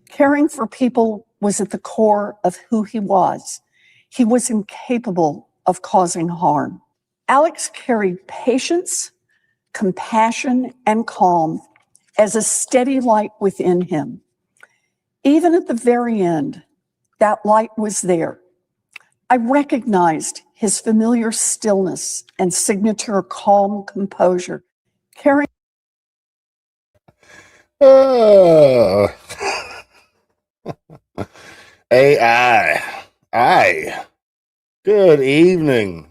Caring for people was at the core of who he was. He was incapable of causing harm. Alex carried patience, compassion, and calm as a steady light within him. Even at the very end, that light was there. I recognized his familiar stillness and signature calm composure. Caring. AI. Good evening.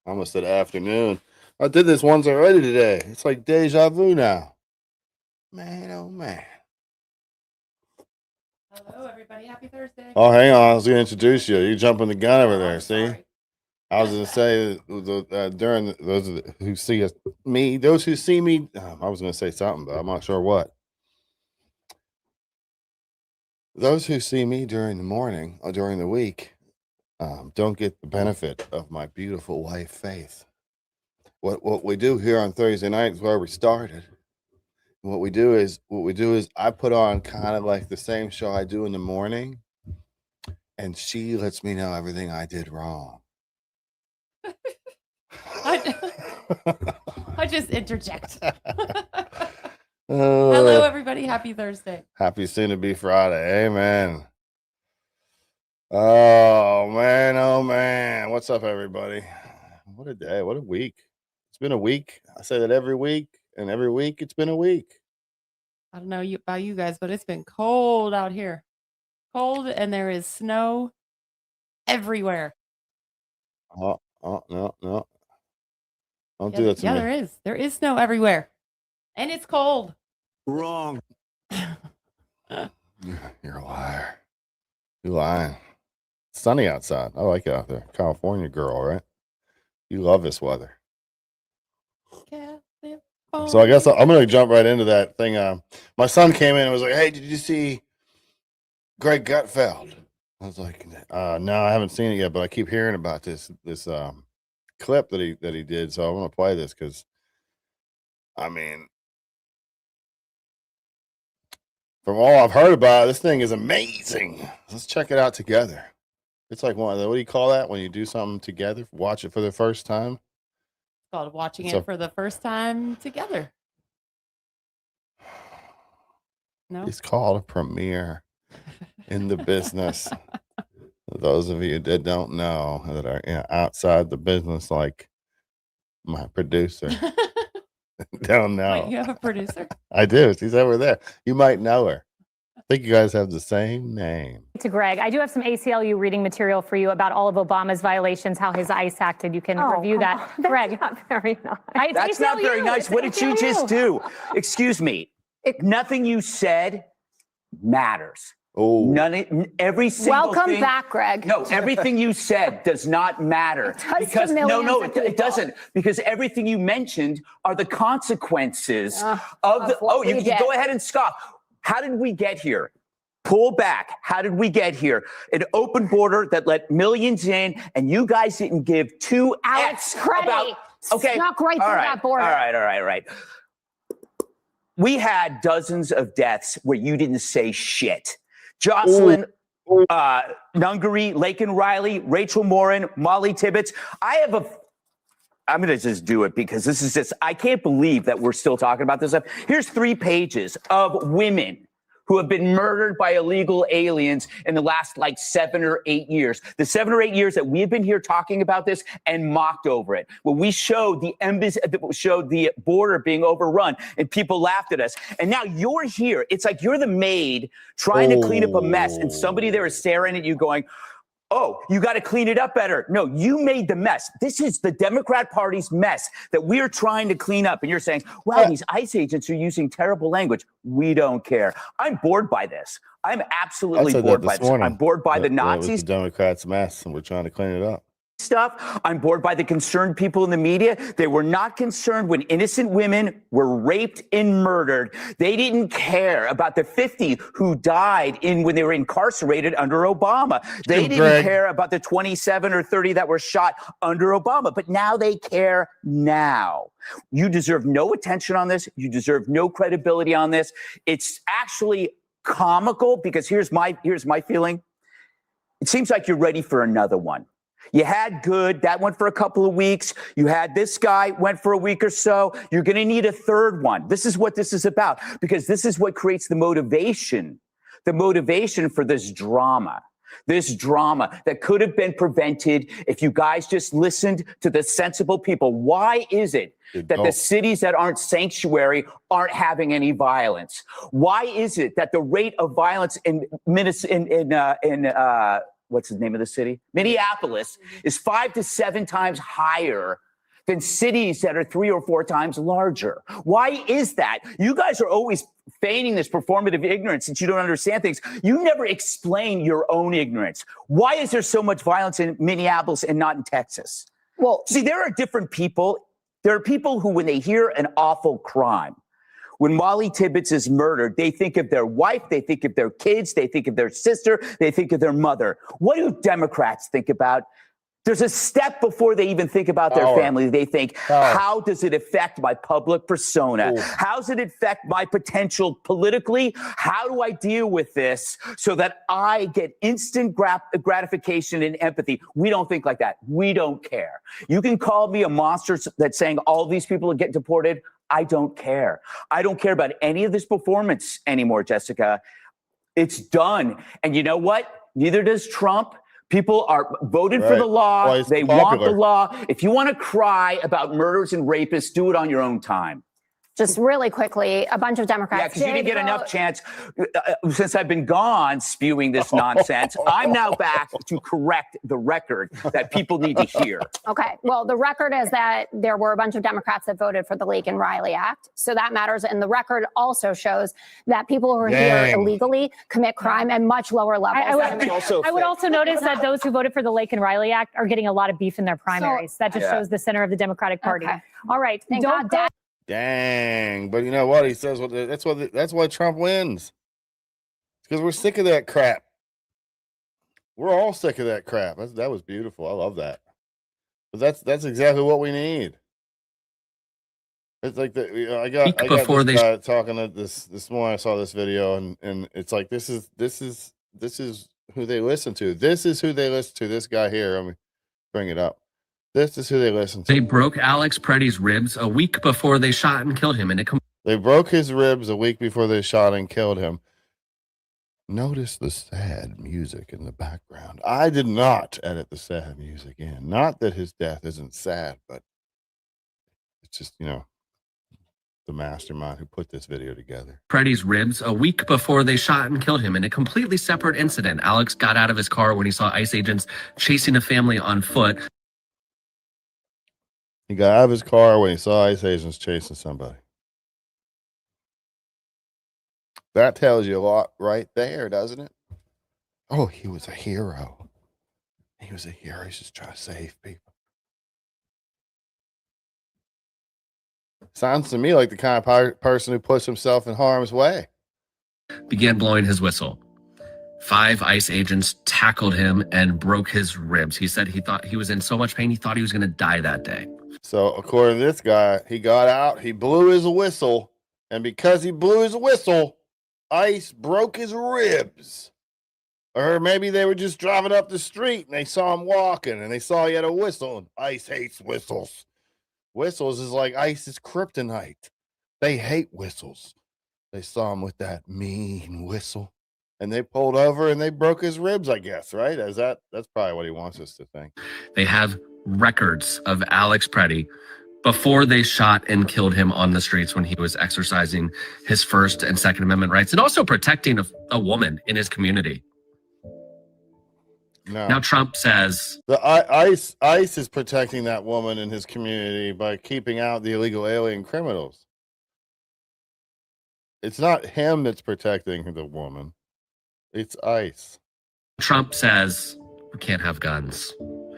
I almost said afternoon. I did this once already today. It's like deja vu now. Man, oh man. Hello, everybody. Happy Thursday. Oh, hang on. I was going to introduce you. You're jumping the gun over there. See? Sorry. I was going to say during those who see me, those who see me, I was going to say something, but I'm not sure what. Those who see me during the morning or during the week don't get the benefit of my beautiful wife, Faith. What we do here on Thursday night is where we started. What we do is I put on kind of like the same show I do in the morning, and she lets me know everything I did wrong. I just interject. Hello, everybody. Happy Thursday. Happy soon to be Friday. Amen. Oh man. What's up, everybody? What a day. What a week. It's been a week. I say that every week, and every week it's been a week. I don't know about you guys, but it's been cold out here. Cold, and there is snow everywhere. Oh, no. Don't Yeah, do that to yeah, me. there is. There is snow everywhere. And it's cold. Wrong. You're a liar. You're lying. It's sunny outside. I like it out there. California girl, right? You love this weather. So I guess I'm going to jump right into that thing. My son came in and was like, "Hey, did you see Greg Gutfeld?" I was like, "No, I haven't seen it yet, but I keep hearing about this clip that he did. So I want to play this because, I mean, from all I've heard about it, this thing is amazing. Let's check it out together. It's like what do you call that when you do something together? Watch it for the first time. It's called watching It's it a- for the first time together. No? It's called a premiere in the business. Those of you that don't know that are outside the business, like my producer, don't know. Wait, you have a producer? I do. She's over there. You might know her. I think you guys have the same name. To Greg, I do have some ACLU reading material for you about all of Obama's violations, how his ICE acted. You can review that. Greg, Not very nice. it's That's not very ACLU. nice. It's What did you just ACLU. do? Excuse me. Nothing you said matters. Oh, Every single Welcome thing, back, Greg. No, everything you said does not matter. does to millions of it people. doesn't. Because everything you mentioned are the consequences of the. what Oh, you we can did. go ahead and scoff. How did we get here? Pull back. How did we get here? An open border that let millions in, and you guys didn't give two Alex Fs Creddy about. Okay, snuck right all through right, that border. All right. We had dozens of deaths where you didn't say shit. Jocelyn, Nungary, Lakin Riley, Rachel Morin, Molly Tibbetts. I'm going to just do it because this is just, I can't believe that we're still talking about this stuff. Here's 3 pages of women who have been murdered by illegal aliens in the last 7 or 8 years. The 7 or 8 years that we've been here talking about this and mocked over it. When we showed the embassy, showed the border being overrun and people laughed at us. And now you're here. It's like you're the maid trying to clean up a mess and somebody there is staring at you going, "Oh, you got to clean it up better." No, you made the mess. This is the Democrat Party's mess that we're trying to clean up. And you're saying, "Well, these ICE agents are using terrible language." We don't care. I'm bored by this. I'm absolutely bored by this. I'm bored by the Nazis the Democrats' mess, and we're trying to clean it up. stuff. I'm bored by the concerned people in the media. They were not concerned when innocent women were raped and murdered. They didn't care about the 50 who died when they were incarcerated under Obama. They didn't care about the 27 or 30 that were shot under Obama. But now they care now. You deserve no attention on this. You deserve no credibility on this. It's actually comical because here's my feeling. It seems like you're ready for another one. You had good, that went for a couple of weeks. You had this guy, went for a week or so. You're going to need a third one. This is what this is about, because this is what creates the motivation for this drama that could have been prevented if you guys just listened to the sensible people. Why is it that the cities that aren't sanctuary aren't having any violence? Why is it that the rate of violence in what's the name of the city? Minneapolis is 5 to 7 times higher than cities that are 3 or 4 times larger. Why is that? You guys are always feigning this performative ignorance since you don't understand things. You never explain your own ignorance. Why is there so much violence in Minneapolis and not in Texas? Well, see, there are different people. There are people who, when they hear an awful crime, when Molly Tibbetts is murdered, they think of their wife, they think of their kids, they think of their sister, they think of their mother. What do Democrats think about? There's a step before they even think about their family. They think, how does it affect my public persona? Ooh. How does it affect my potential politically? How do I deal with this so that I get instant gratification and empathy? We don't think like that. We don't care. You can call me a monster that's saying all these people are getting deported. I don't care. I don't care about any of this performance anymore, Jessica. It's done. And you know what? Neither does Trump. People are voted for the law. Well, they want the law. If you want to cry about murders and rapists, do it on your own time. Just really quickly, a bunch of Democrats. Yeah, because you didn't did get enough vote- chance since I've been gone spewing this nonsense. I'm now back to correct the record that people need to hear. Okay. Well, the record is that there were a bunch of Democrats that voted for the Laken-Riley Act. So that matters. And the record also shows that people who are here Dang. illegally commit crime at much lower levels. I would also notice that those who voted for the Laken-Riley Act are getting a lot of beef in their primaries. That just shows the center of the Democratic Party. Okay. All right. Thank Don't God, Dang. But you know what? He says that's why Trump wins. Because we're sick of that crap. We're all sick of that crap. That was beautiful. I love that. But that's exactly what we need. It's like I got this guy talking to this morning. I saw this video and it's like this is who they listen to. This is who they listen to. This guy here. Let me bring it up. This is who they listen to. They broke Alex Preddy's ribs a week before they shot and killed him. They broke his ribs a week before they shot and killed him. Notice the sad music in the background. I did not edit the sad music in. Not that his death isn't sad, but it's just, the mastermind who put this video together. Preddy's ribs a week before they shot and killed him in a completely separate incident. Alex got out of his car when he saw ICE agents chasing a family on foot. He got out of his car when he saw ICE agents chasing somebody. That tells you a lot right there, doesn't it? Oh, he was a hero. He was a hero. He's just trying to save people. Sounds to me like the kind of person who puts himself in harm's way. Began blowing his whistle. 5 ICE agents tackled him and broke his ribs. He said he thought he was in so much pain, he thought he was going to die that day. So according to this guy, he got out, he blew his whistle, and because he blew his whistle, ICE broke his ribs. Or maybe they were just driving up the street and they saw him walking and they saw he had a whistle, and ICE hates whistles. Whistles is like ICE's kryptonite. They hate whistles. They saw him with that mean whistle and they pulled over and they broke his ribs, I guess, right? That's probably what he wants us to think. They have records of Alex Preddy before they shot and killed him on the streets when he was exercising his First and Second Amendment rights and also protecting a woman in his community. No. Now Trump says the ICE is protecting that woman in his community by keeping out the illegal alien criminals. It's not him that's protecting the woman. It's ICE. Trump says we can't have guns.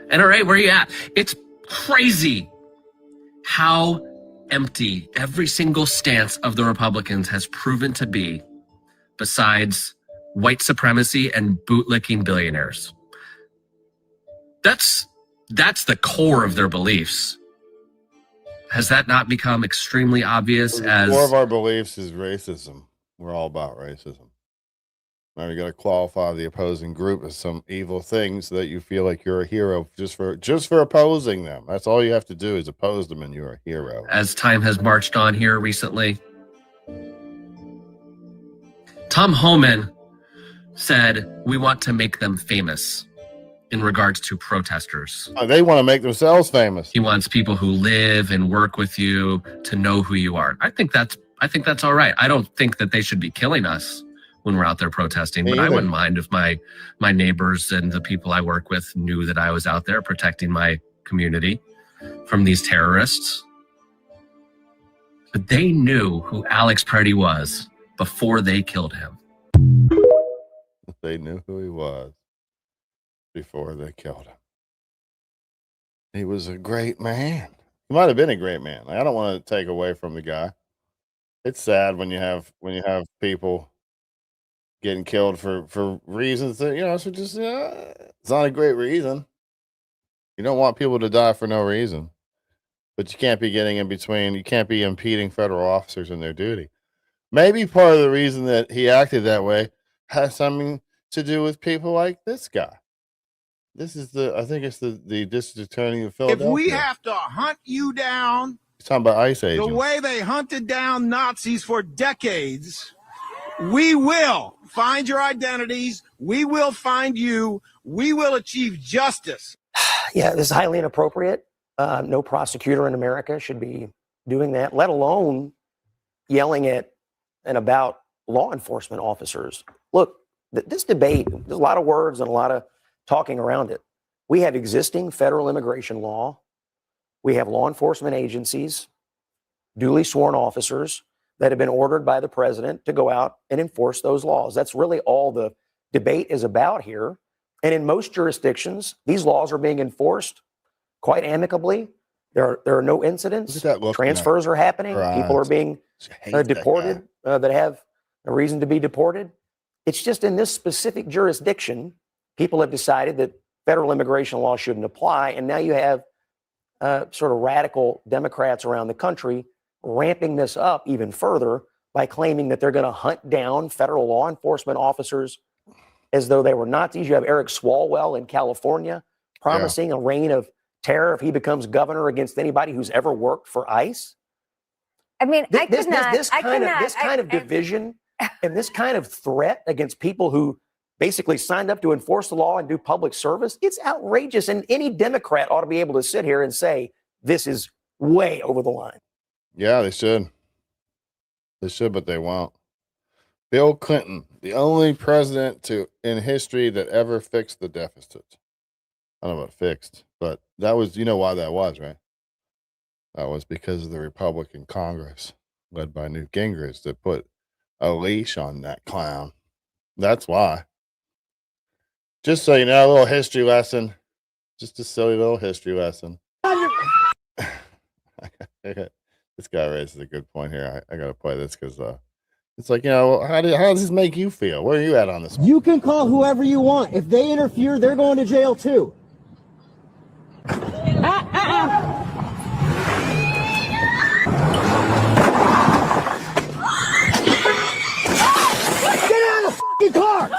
NRA, where are you at? It's crazy how empty every single stance of the Republicans has proven to be, besides white supremacy and bootlicking billionaires. That's the core of their beliefs. Has that not become extremely obvious? The core of our beliefs is racism. We're all about racism. Now you got to qualify the opposing group as some evil thing so that you feel like you're a hero just for opposing them. That's all you have to do is oppose them and you're a hero. As time has marched on here recently, Tom Homan said, we want to make them famous in regards to protesters. They want to make themselves famous. He wants people who live and work with you to know who you are. I think that's all right. I don't think that they should be killing us when we're out there protesting, but I wouldn't mind if my neighbors and the people I work with knew that I was out there protecting my community from these terrorists. But they knew who Alex Preddy was before they killed him. They knew who he was before they killed him. He was a great man. He might have been a great man. I don't want to take away from the guy. It's sad when you have people getting killed for reasons that, it's not a great reason. You don't want people to die for no reason. But you can't be getting in between. You can't be impeding federal officers in their duty. Maybe part of the reason that he acted that way has something to do with people like this guy. This is I think it's the district attorney of Philadelphia. If we have to hunt you down, he's talking about ICE agents. the way they hunted down Nazis for decades, we will find your identities. We will find you. We will achieve justice. Yeah, this is highly inappropriate. No prosecutor in America should be doing that, let alone yelling at and about law enforcement officers. Look, this debate, there's a lot of words and a lot of talking around it. We have existing federal immigration law. We have law enforcement agencies, duly sworn officers that have been ordered by the president to go out and enforce those laws. That's really all the debate is about here. And in most jurisdictions, these laws are being enforced quite amicably. There are no incidents. Transfers are happening. People are being deported that have a reason to be deported. It's just in this specific jurisdiction, people have decided that federal immigration law shouldn't apply. And now you have sort of radical Democrats around the country ramping this up even further by claiming that they're going to hunt down federal law enforcement officers as though they were Nazis. You have Eric Swalwell in California promising a reign of terror if he becomes governor against anybody who's ever worked for ICE. I mean, This kind of division and this kind of threat against people who basically signed up to enforce the law and do public service, it's outrageous. And any Democrat ought to be able to sit here and say, this is way over the line. Yeah, they should. They should, but they won't. Bill Clinton, the only president in history that ever fixed the deficit. I don't know about fixed, but that was, you know why that was, right? That was because of the Republican Congress led by Newt Gingrich that put a leash on that clown. That's why. Just so you know, a little history lesson. Just a silly little history lesson. This guy raises a good point here. I got to play this because it's like, you know, how does this make you feel? Where are you at on this one? You can call whoever you want. If they interfere, they're going to jail too. Get out of the fucking car!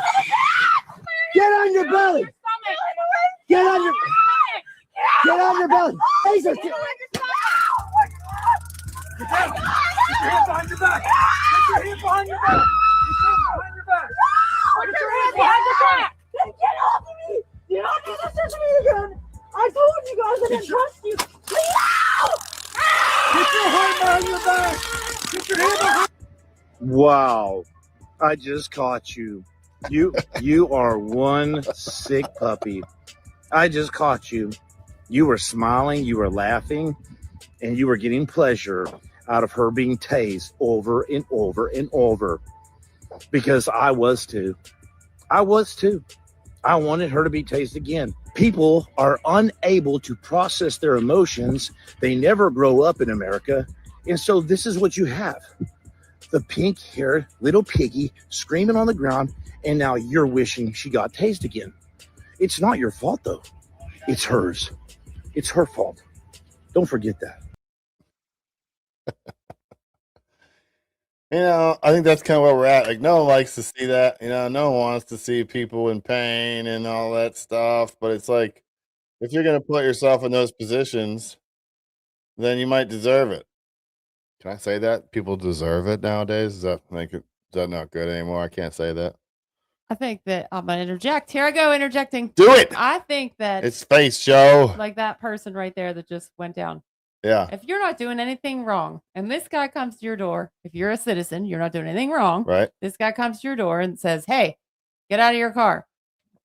Get on your belly! Get on your belly! Taser! Get your hand behind your back! Get your hand behind your back! Get your hand behind your back! Get off of me! You don't do this to me again! I told you guys I didn't trust you! Get your hand behind your back! Get your hand behind. Wow! I just caught you. You are one sick puppy. I just caught you. You were smiling, you were laughing, and you were getting pleasure out of her being tased over and over and over. Because I was too. I wanted her to be tased again. People are unable to process their emotions. They never grow up in America. And so this is what you have. The pink haired little piggy screaming on the ground, and now you're wishing she got tased again. It's not your fault, though. It's hers. It's her fault. Don't forget that. You know, I think that's kind of where we're at. Like, no one likes to see that. You know, no one wants to see people in pain and all that stuff. But it's like, if you're going to put yourself in those positions, then you might deserve it. Can I say that? People deserve it nowadays? Is that not good anymore? I can't say that. I think that I'm going to interject. Here I go, interjecting. Do it. I think that It's space show. like that person right there that just went down. Yeah. If you're not doing anything wrong and this guy comes to your door, if you're a citizen, you're not doing anything wrong. Right. This guy comes to your door and says, hey, get out of your car.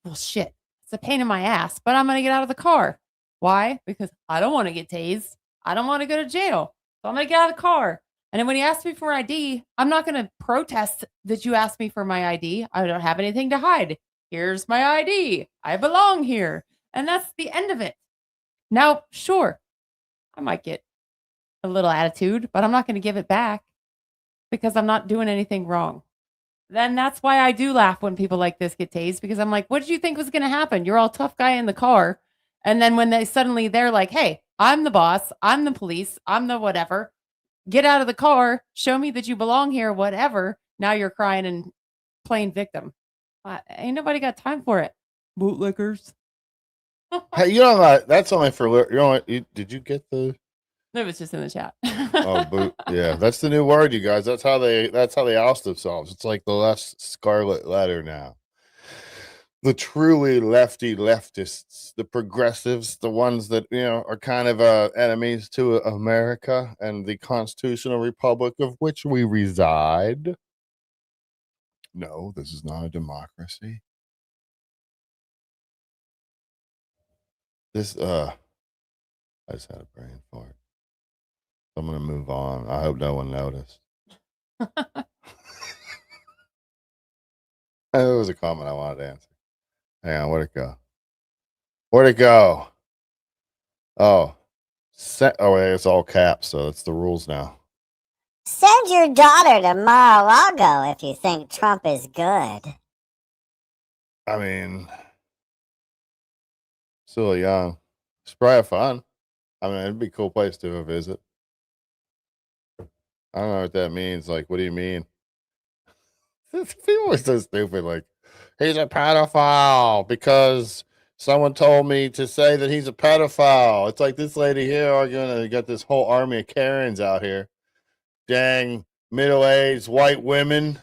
Well, shit, it's a pain in my ass, but I'm going to get out of the car. Why? Because I don't want to get tased. I don't want to go to jail. So I'm going to get out of the car. And then when he asks me for ID, I'm not going to protest that you asked me for my ID. I don't have anything to hide. Here's my ID. I belong here. And that's the end of it. Now, sure, I might get a little attitude, but I'm not going to give it back because I'm not doing anything wrong. Then that's why I do laugh when people like this get tased, because I'm like, what did you think was going to happen? You're all tough guy in the car. And then when they're like, hey, I'm the boss, I'm the police, I'm the whatever. Get out of the car. Show me that you belong here, whatever. Now you're crying and playing victim. Ain't nobody got time for it. Bootlickers. Hey, you know, that's only for, did you get the? It was just in the chat. Yeah, that's the new word, you guys. That's how they oust themselves. It's like the less scarlet letter now. the truly leftists, the progressives, the ones that, are kind of enemies to America and the constitutional republic of which we reside. No, this is not a democracy. This, I just had a brain fart. I'm going to move on. I hope no one noticed. It was a comment I wanted to answer. Hang on, where'd it go? Where'd it go? Oh, it's all caps, so it's the rules now. Send your daughter to Mar-a-Lago if you think Trump is good. I mean, still young. It's probably fun. I mean, it'd be a cool place to visit. I don't know what that means. Like, what do you mean? People are so stupid. Like, he's a pedophile because someone told me to say that he's a pedophile. It's like this lady here arguing. You got this whole army of Karens out here. Dang, middle-aged white women.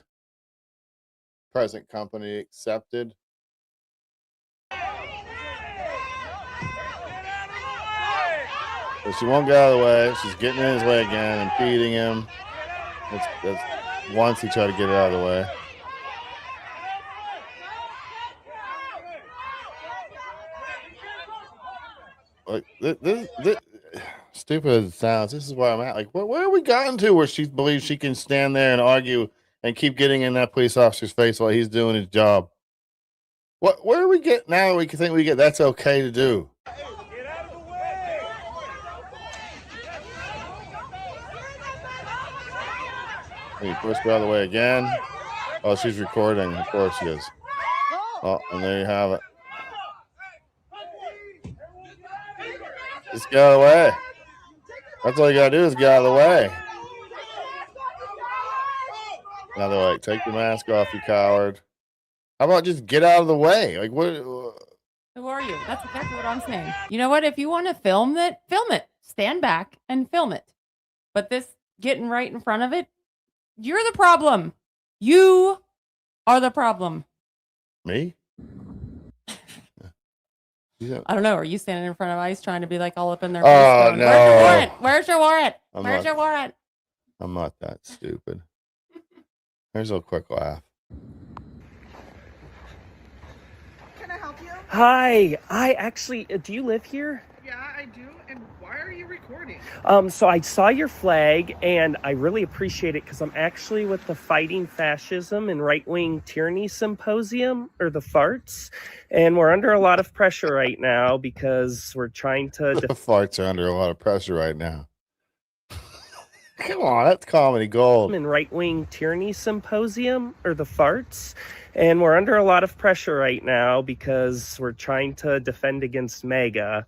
Present company accepted. But she won't get out of the way. She's getting in his way again and beating him. That's once he tried to get it out of the way. Like this stupid as it sounds, this is where I'm at. Like, where have we gotten to where she believes she can stand there and argue and keep getting in that police officer's face while he's doing his job? Where do we get now? We can think we get that's okay to do. He pushed her out of the way again. Oh, she's recording. Of course she is. Oh, and there you have it. Just get out of the way. That's all you gotta do is get out of the way. Now they're like, take the mask off, you coward. How about just get out of the way? Like, what? Who are you? That's exactly what I'm saying. You know what? If you want to film it, film it. Stand back and film it. But this getting right in front of it, you're the problem. You are the problem. Me? I don't know. Are you standing in front of ICE trying to be like all up in their face? Oh, going, no. Where's your warrant? Where's your warrant? I'm Where's not- your warrant? I'm not that stupid. Here's a quick laugh. Can I help you? Hi, I actually, do you live here? Yeah, I do. And why are you recording? So I saw your flag and I really appreciate it because I'm actually with the Fighting Fascism and Right-Wing Tyranny Symposium, or the FARTS, and we're under a lot of pressure right now because we're trying to... The farts are under a lot of pressure right now. Come on, that's comedy gold. And Right-Wing Tyranny Symposium, or the FARTS, and we're under a lot of pressure right now because we're trying to defend against MAGA.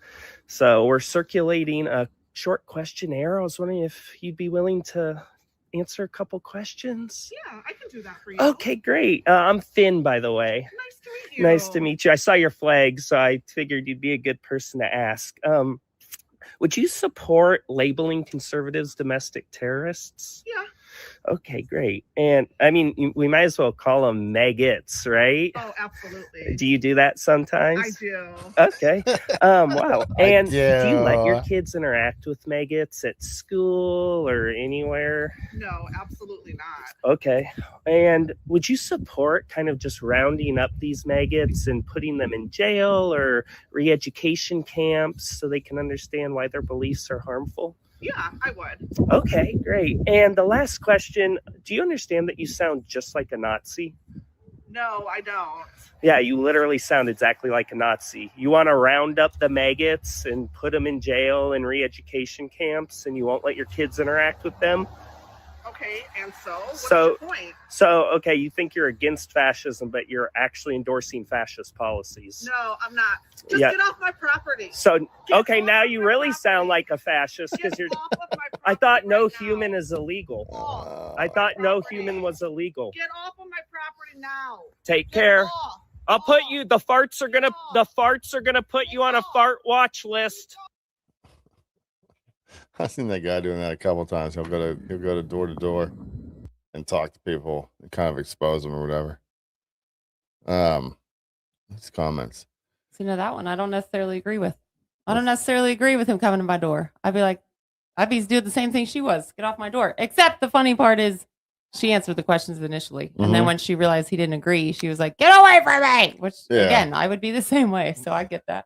So we're circulating a short questionnaire. I was wondering if you'd be willing to answer a couple questions. Yeah, I can do that for you. Okay, great. I'm Finn, by the way. Nice to meet you. Nice to meet you. I saw your flag, so I figured you'd be a good person to ask. Would you support labeling conservatives domestic terrorists? Yeah. Okay, great. And I mean, we might as well call them maggots, right? Oh, absolutely. Do you do that sometimes? I do. Okay. Wow. And do you let do. your kids interact with maggots at school or anywhere? No, absolutely not. Okay. And would you support kind of just rounding up these maggots and putting them in jail or re-education camps so they can understand why their beliefs are harmful? Yeah, I would. Okay, great. And the last question, do you understand that you sound just like a Nazi? No, I don't. Yeah, you literally sound exactly like a Nazi. You want to round up the maggots and put them in jail and re-education camps, and you won't let your kids interact with them? Okay, and what's So- your point? So, okay, you think you're against fascism, but you're actually endorsing fascist policies. No, I'm not. Just Yeah. get off my property. So, Get okay, off now of you my really property. sound like a fascist because Get you're. off of my property I thought no right now. human is illegal. Off. I thought no Property. human was illegal. Get off of my property now. Take Get care. off. I'll put Off. you. The farts are gonna put you on a fart watch list. I've seen that guy doing that a couple times. He'll go to door to door and talk to people and kind of expose them or whatever. His comments. So, that one I don't necessarily agree with. I don't necessarily agree with him coming to my door. I'd be like, I'd be doing the same thing she was. Get off my door. Except the funny part is she answered the questions initially. And then when she realized he didn't agree, she was like, get away from me. Which, again, I would be the same way. So I get that.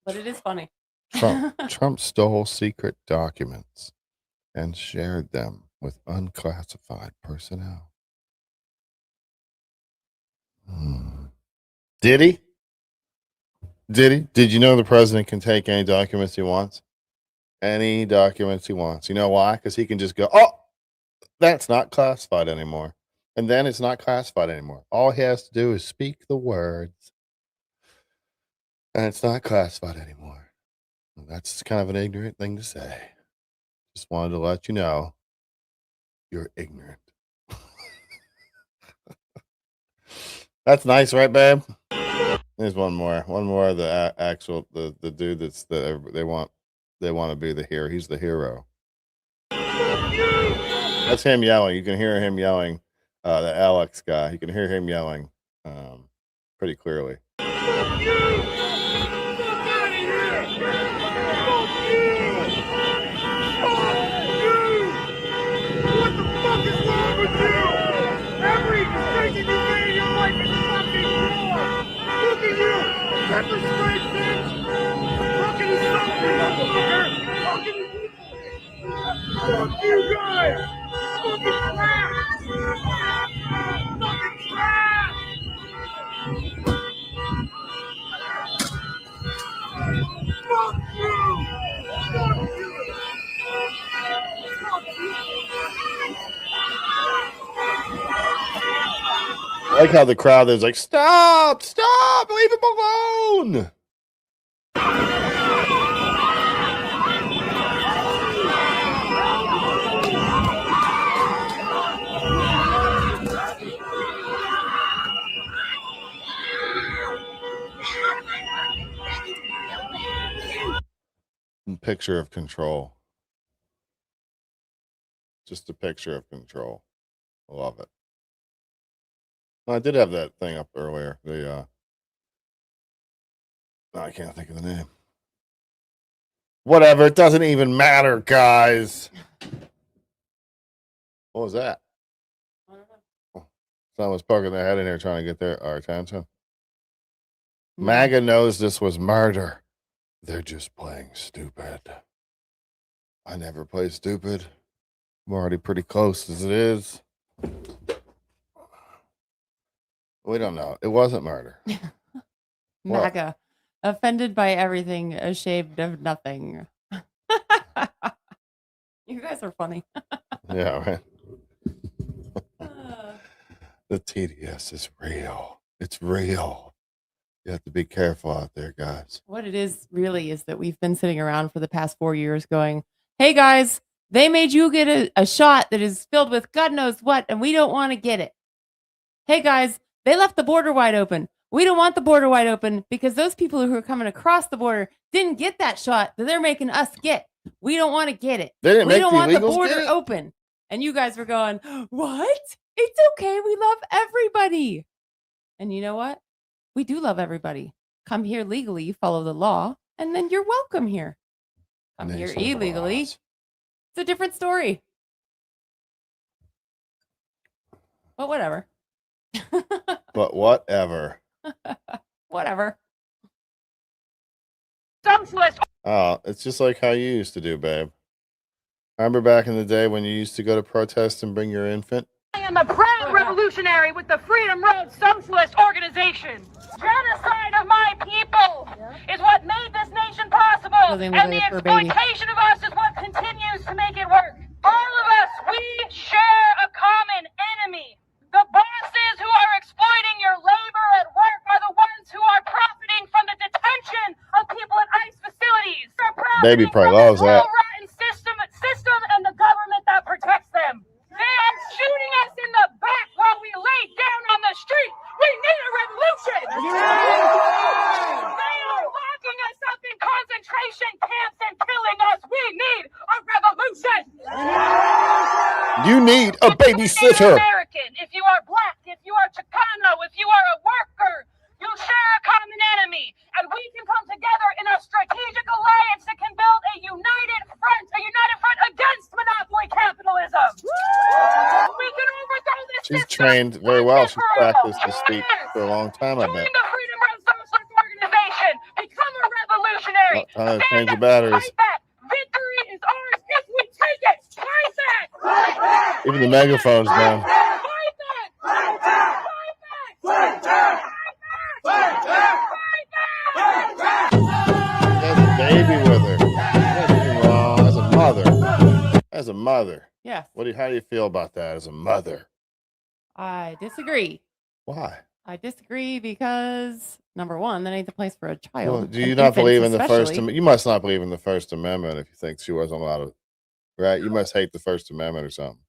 But it is funny. Trump stole secret documents and shared them with unclassified personnel. Did he? Did you know the president can take any documents he wants? Any documents he wants. You know why? Because he can just go, oh, that's not classified anymore. And then it's not classified anymore. All he has to do is speak the words. And it's not classified anymore. That's kind of an ignorant thing to say. Just wanted to let you know you're ignorant. That's nice, right, babe? There's one more of the actual the dude they want to be the hero. He's the hero. That's him yelling. You can hear him yelling. The Alex guy. You can hear him yelling pretty clearly. Pepper spray, bitch! Fucking something, motherfucker! Fuck you guys! Fucking trash! Fucking trash! Fuck you! Fuck you! I like how the crowd is like, stop, leave him alone. Picture of control. Just a picture of control. I love it. I did have that thing up earlier. I can't think of the name. Whatever. It doesn't even matter, guys. What was that? Someone was poking their head in here trying to get our attention. MAGA knows this was murder. They're just playing stupid. I never play stupid. I'm already pretty close as it is. We don't know. It wasn't murder. MAGA. Offended by everything, ashamed of nothing. You guys are funny. Yeah, right. The TDS is real. It's real. You have to be careful out there, guys. What it is really is that we've been sitting around for the past 4 years going, hey guys, they made you get a shot that is filled with God knows what, and we don't want to get it. Hey guys, they left the border wide open. We don't want the border wide open because those people who are coming across the border didn't get that shot that they're making us get. We don't want to get it. They didn't we make don't the want the illegals border get it? open. And you guys were going, what? It's okay. We love everybody. And you know what? We do love everybody. Come here legally, follow the law, and then you're welcome here. Come here illegally. It's a different story. But whatever. But whatever. Whatever. Oh, it's just like how you used to do, babe. Remember back in the day when you used to go to protest and bring your infant? I am a proud revolutionary with the Freedom Road Socialist Organization. Genocide of my people is what made this nation possible, and the exploitation of us is what continues to make it work. All of us, we share a common enemy. The bosses who are exploiting your labor at work are the ones who are profiting from the detention of people at ICE facilities. Baby probably loves that. Rotten system and the government that protects them. They are shooting us in the back while we lay down on the street. We need a revolution. They are locking us up in concentration camps and killing us. We need a revolution. You need a babysitter. American, if you are black, if you are Chicano, if you are a worker, trained very well. She's practiced this speech for a long time, I bet. Join the Freedom Road Socialist Organization. Become a revolutionary. Time to Stand change the up, batteries. fight back. Victory is ours if we take it. Fight back. Fight back. Even the megaphone's down. Fight back. Fight back. Fight back. Fight back. Fight back. There's a baby with her. Nothing wrong. As a mother. As a mother. Yes. How do you feel about that as a mother? I disagree. Why? I disagree because number one, that ain't the place for a child. Well, do you and not infants believe in the First especially. Amendment? You must not believe in the First Amendment if you think she wasn't allowed to, right? You must hate the First Amendment or something.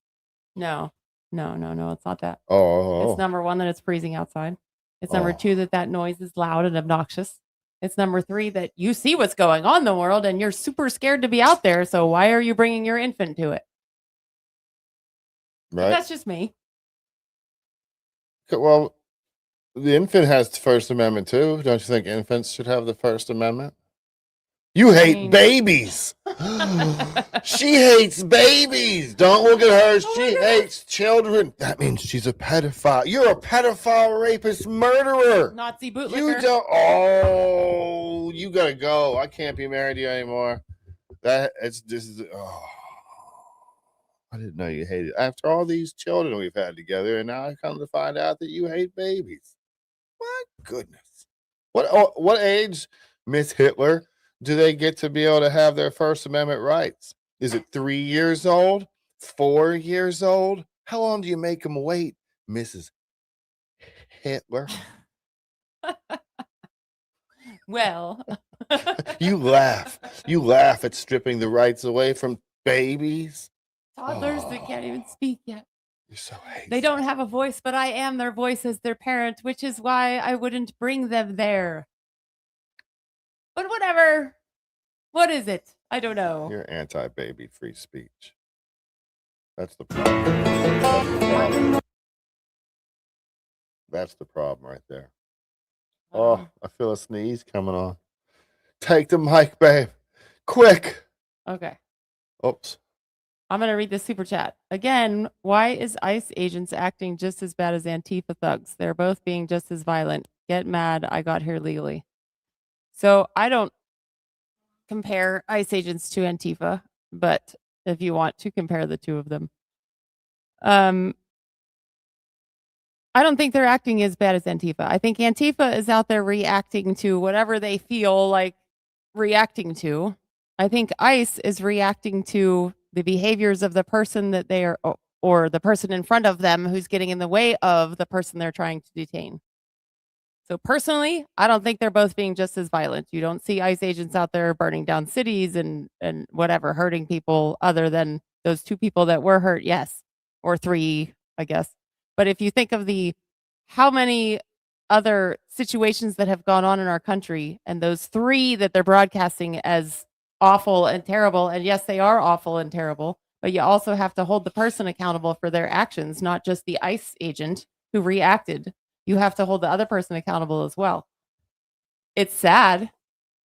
No, it's not that. Oh. It's number one that it's freezing outside. It's number two that noise is loud and obnoxious. It's number three that you see what's going on in the world and you're super scared to be out there. So why are you bringing your infant to it? But Right. that's just me. Well, the infant has the First Amendment too. Don't you think infants should have the First Amendment? You hate babies. She hates babies. Don't look at her. She hates children. That means she's a pedophile. You're a pedophile, rapist, murderer. Nazi bootlicker. You don't. Oh, you gotta go. I can't be married to you anymore. This is. Oh, I didn't know you hated. After all these children we've had together, and now I come to find out that you hate babies. My goodness. What age, Miss Hitler, do they get to be able to have their First Amendment rights? Is it 3 years old? 4 years old? How long do you make them wait, Mrs. Hitler? Well, You laugh. You laugh at stripping the rights away from babies. toddlers that can't even speak yet. You're so hateful. They don't have a voice, but I am their voice as their parent, which is why I wouldn't bring them there. But whatever. What is it? I don't know. You're anti-baby free speech. That's the problem. That's the problem. That's the problem right there. Oh, I feel a sneeze coming on. Take the mic, babe. Quick. Okay. Oops. I'm going to read the super chat. Again, why is ICE agents acting just as bad as Antifa thugs? They're both being just as violent. Get mad. I got here legally. So I don't compare ICE agents to Antifa, but if you want to compare the two of them, I don't think they're acting as bad as Antifa. I think Antifa is out there reacting to whatever they feel like reacting to. I think ICE is reacting to the behaviors of the person that they are, or the person in front of them who's getting in the way of the person they're trying to detain. So personally, I don't think they're both being just as violent. You don't see ICE agents out there burning down cities and whatever, hurting people other than those two people that were hurt, yes, or three, I guess. But if you think of how many other situations that have gone on in our country, and those three that they're broadcasting as awful and terrible, and yes, they are awful and terrible, but you also have to hold the person accountable for their actions, not just the ICE agent who reacted. You have to hold the other person accountable as well. It's sad.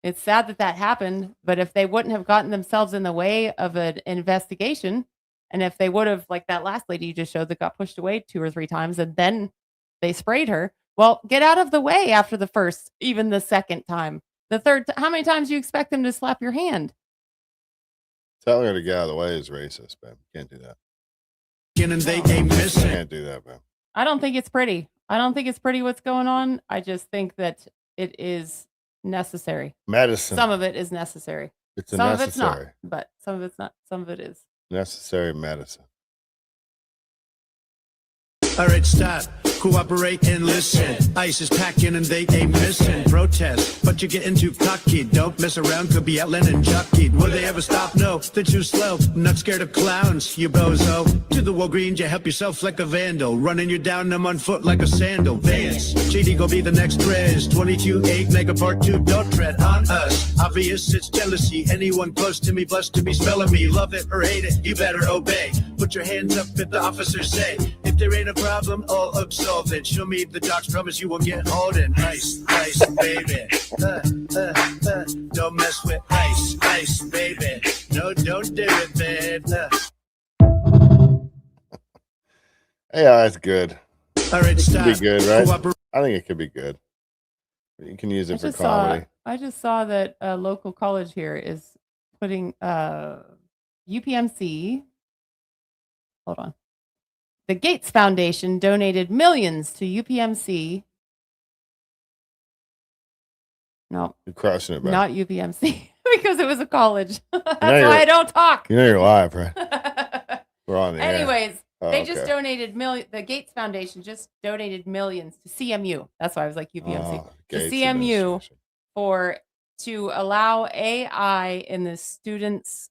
It's sad that happened, but if they wouldn't have gotten themselves in the way of an investigation, and if they would have, like that last lady you just showed that got pushed away 2 or 3 times and then they sprayed her, well, get out of the way after the first, even the second time. The third, how many times do you expect them to slap your hand? Telling her to get out of the way is racist, man. Can't do that. Can't do that, man. I don't think it's pretty. I don't think it's pretty what's going on. I just think that it is necessary. Medicine. Some of it is necessary. It's some of it's not, but some of it's not. Some of it is. Necessary medicine. All right, stop. Cooperate and listen. ICE is packing and they ain't missing. Protest, but you're getting too cocky. Don't mess around, could be outland and jockeyed. Will they ever stop? No, they're too slow. I'm not scared of clowns, you bozo. To the Walgreens, you help yourself like a vandal. Running you down, I'm on foot like a sandal. Vance, JD gon' be the next Prez. 22-8, mega part 2, don't tread on us. Obvious, it's jealousy. Anyone close to me, blessed to be smelling me. Love it or hate it, you better obey. Put your hands up if the officers say. If there ain't a problem, I'll absolve it. Show me the docs, promise you won't get hauled in. Ice, ice, baby. Don't mess with ice, ice, baby. No, don't do it, babe. Yeah, that's good. All right, It could stop. be good, right? Cooperate. I think it could be good. You can use it for comedy. I just saw that a local college here is putting UPMC. Hold on. The Gates Foundation donated millions to UPMC. No, You're crushing it, bro. not UPMC because it was a college. That's You know why I don't talk. You know you're live, right? We're on the air. Anyways, Oh, they just okay. donated the Gates Foundation just donated millions to CMU. That's why I was like UPMC. To Gates CMU to allow AI in the students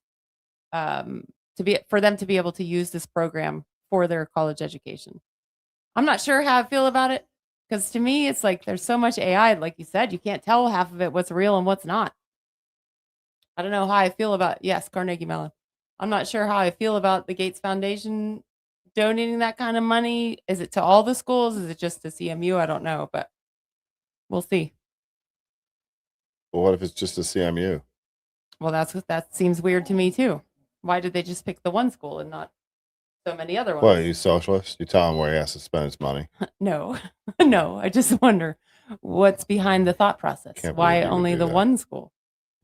for them to be able to use this program for their college education. I'm not sure how I feel about it because to me it's like there's so much AI, like you said, you can't tell half of it what's real and what's not. I don't know how I feel about Carnegie Mellon. I'm not sure how I feel about the Gates Foundation donating that kind of money. Is it to all the schools? Is it just to CMU? I don't know, but we'll see. Well, what if it's just a CMU? Well, that seems weird to me too. Why did they just pick the one school and not so many other ones? What, are you socialist? You tell him where he has to spend his money. No, no. I just wonder what's behind the thought process. Why only the one school?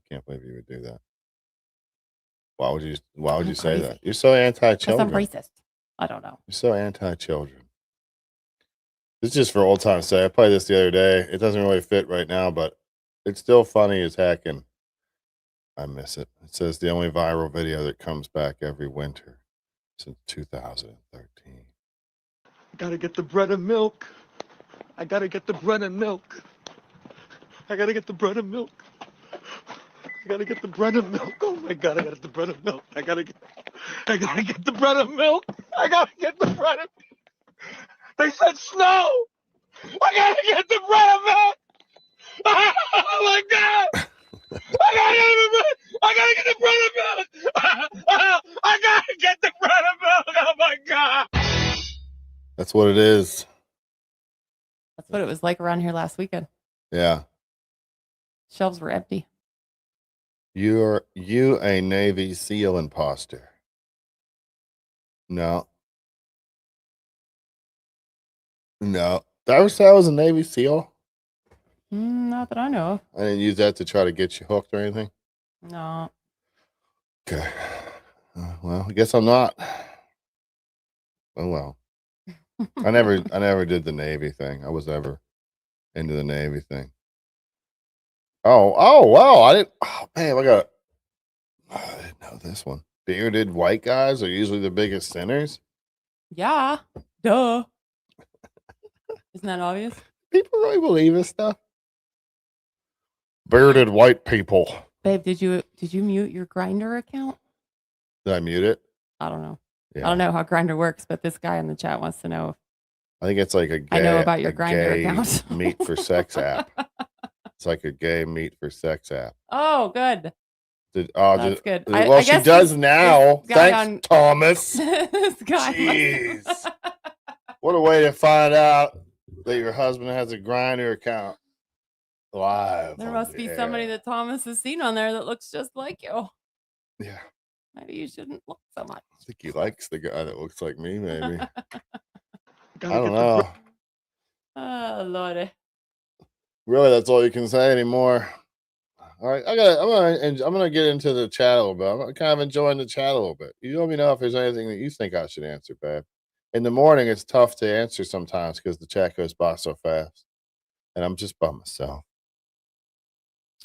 Can't believe you would do that. Why would you say that? You're so anti-children. Because I'm racist. I don't know. You're so anti-children. This is just for old time's sake. I played this the other day. It doesn't really fit right now, but it's still funny as heck, and I miss it. It says the only viral video that comes back every winter since 2013. I gotta get the bread and milk. I gotta get the bread and milk. I gotta get the bread and milk. I gotta get the bread and milk. Oh my God, I gotta get the bread and milk. I gotta get the bread and milk. I gotta get the bread and They said snow. I gotta get the bread and milk. Oh my God. I gotta get the bread and milk. I gotta get the bread and milk. Oh my God. That's what it is. That's what it was like around here last weekend. Yeah. Shelves were empty. You a Navy SEAL imposter. No. That was a Navy SEAL? Not that I know of. I didn't use that to try to get you hooked or anything? No. Okay. Well, I guess I'm not. Oh well. I never did the Navy thing. I was never into the Navy thing. Oh wow. I didn't know this one. Bearded white guys are usually the biggest sinners. Yeah. Duh. Isn't that obvious? People really believe this stuff. Bearded white people. Babe, did you mute your Grindr account? Did I mute it? I don't know. Yeah. I don't know how Grindr works, but this guy in the chat wants to know. I think it's like a gay, I know about your a Grindr gay account. meet for sex app. It's like a gay meet for sex app. Oh, good. That's good. Well, I she guess does this now. guy Thanks, Thomas. This guy. Jeez. What a way to find out that your husband has a Grindr account live. There on must the be air. somebody that Thomas has seen on there that looks just like you. Yeah. Maybe you shouldn't look so much. I think he likes the guy that looks like me, maybe. I don't know. Oh, Lordy. Really, that's all you can say anymore. All right, I'm gonna get into the chat a little bit. I'm kind of enjoying the chat a little bit. You let me know if there's anything that you think I should answer, babe. In the morning, it's tough to answer sometimes because the chat goes by so fast, and I'm just by myself.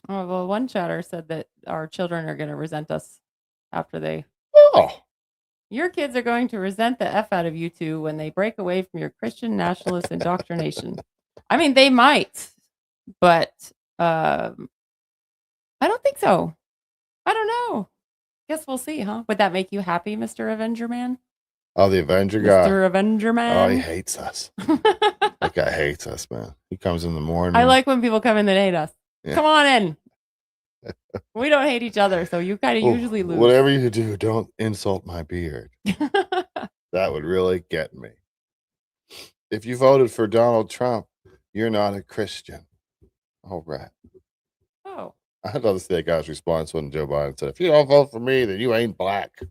Oh, well, one chatter said that our children are going to resent us after they. Oh. Your kids are going to resent the F out of you two when they break away from your Christian nationalist indoctrination. I mean, they might, but I don't think so. I don't know. Guess we'll see, huh? Would that make you happy, Mr. Avenger Man? Oh, the Avenger guy. Mr. Avenger Man. Oh, he hates us. That guy hates us, man. He comes in the morning. I like when people come in that hate us. Yeah. Come on in. We don't hate each other, so you kind of usually lose. Whatever you do, don't insult my beard. That would really get me. If you voted for Donald Trump, you're not a Christian. All right. Oh. I'd love to see that guy's response when Joe Biden said, if you don't vote for me, then you ain't black.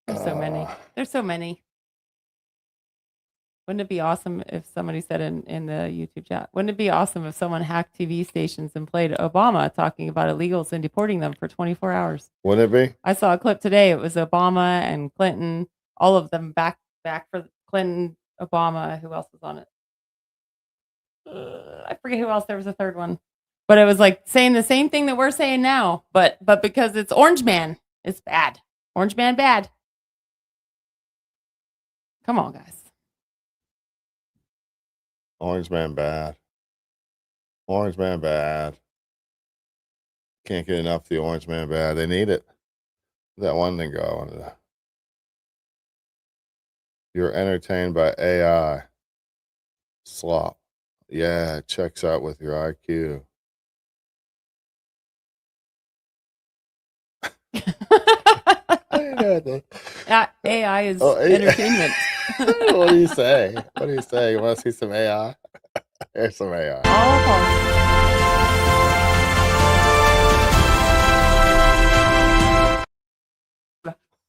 There's so many. There's so many. Wouldn't it be awesome if somebody said in the YouTube chat, wouldn't it be awesome if someone hacked TV stations and played Obama talking about illegals and deporting them for 24 hours? Wouldn't it be? I saw a clip today. It was Obama and Clinton, all of them back for Clinton, Obama. Who else was on it? I forget who else. There was a third one. But it was like saying the same thing that we're saying now, but because it's Orange Man, it's bad. Orange Man bad. Come on, guys. Orange Man bad. Orange Man bad. Can't get enough of the Orange Man bad. They need it. That one thing going. You're entertained by AI. Slop. Yeah, it checks out with your IQ. AI is entertainment. What do you say? What do you say? You want to see some AI? Here's some AI.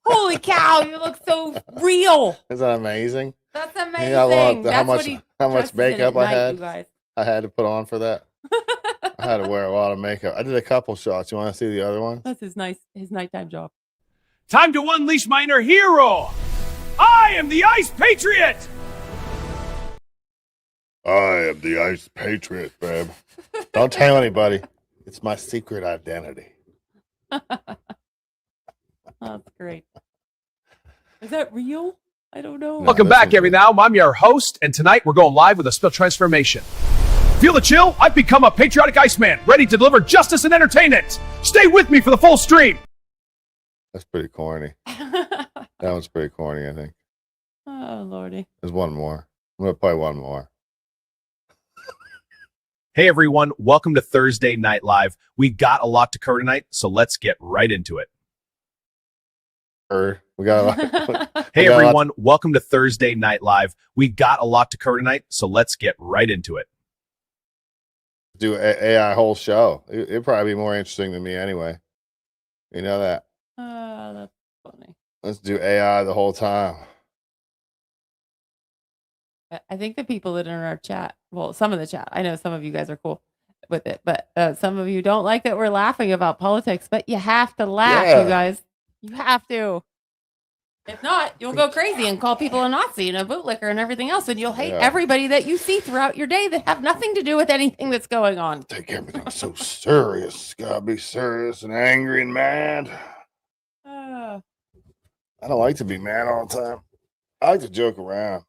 Holy cow, you look so real. Isn't that amazing? That's You amazing. know how That's what much he how much dresses in makeup at I night, had? you guys. I had to put on for that. I had to wear a lot of makeup. I did a couple shots. You want to see the other ones? That's his nighttime job. Time to unleash my inner hero. I am the Ice Patriot. I am the Ice Patriot, babe. Don't tell anybody. It's my secret identity. That's great. Is that real? I don't know. Welcome back, everyone. I'm your host, and tonight we're going live with a spell transformation. Feel the chill? I've become a patriotic Iceman, ready to deliver justice and entertainment. Stay with me for the full stream. That's pretty corny. That one's pretty corny, I think. Oh, Lordy. There's one more. I'm going to play one more. Hey, everyone. Welcome to Thursday Night Live. We got a lot to cover tonight, so let's get right into it. We got a lot. Hey, everyone. Welcome to Thursday Night Live. We got a lot to cover tonight, so let's get right into it. Do AI whole show. It'd probably be more interesting than me anyway. You know that. That's funny. Let's do AI the whole time. I think the people that are in our chat, well, some of the chat, I know some of you guys are cool with it, but some of you don't like that we're laughing about politics, but you have to laugh, you guys. You have to. If not, you'll go crazy and call people a Nazi and a bootlicker and everything else, and you'll hate everybody that you see throughout your day that have nothing to do with anything that's going on. Take everything so serious. Gotta be serious and angry and mad. I don't like to be mad all the time. I like to joke around.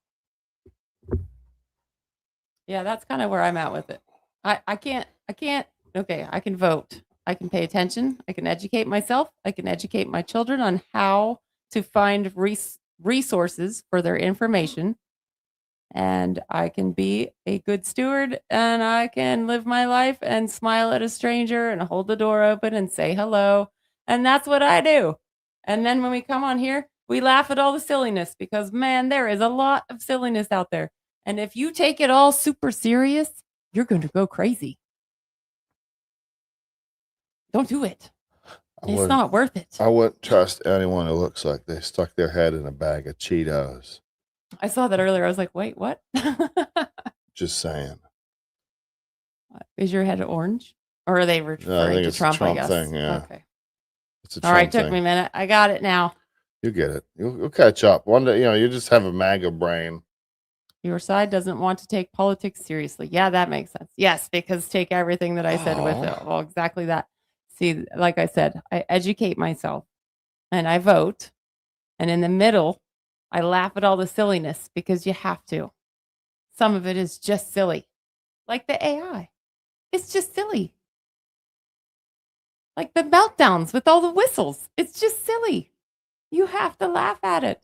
Yeah, that's kind of where I'm at with it. I can't, okay, I can vote. I can pay attention. I can educate myself. I can educate my children on how to find resources for their information. And I can be a good steward, and I can live my life and smile at a stranger and hold the door open and say hello. And that's what I do. And then when we come on here, we laugh at all the silliness because, man, there is a lot of silliness out there. And if you take it all super serious, you're going to go crazy. Don't do it. It's not worth it. I wouldn't trust anyone who looks like they stuck their head in a bag of Cheetos. I saw that earlier. I was like, wait, what? Just saying. Is your head orange? Or are they referring to Trump, I guess? Thing, yeah. Okay. It's a all Trump right, took thing. me a minute. I got it now. You get it. You'll catch up. One day, you just have a MAGA brain. Your side doesn't want to take politics seriously. Yeah, that makes sense. Yes, because take everything that I said with it. Well, exactly that. See, like I said, I educate myself and I vote. And in the middle, I laugh at all the silliness because you have to. Some of it is just silly. Like the AI. It's just silly. Like the meltdowns with all the whistles. It's just silly. You have to laugh at it.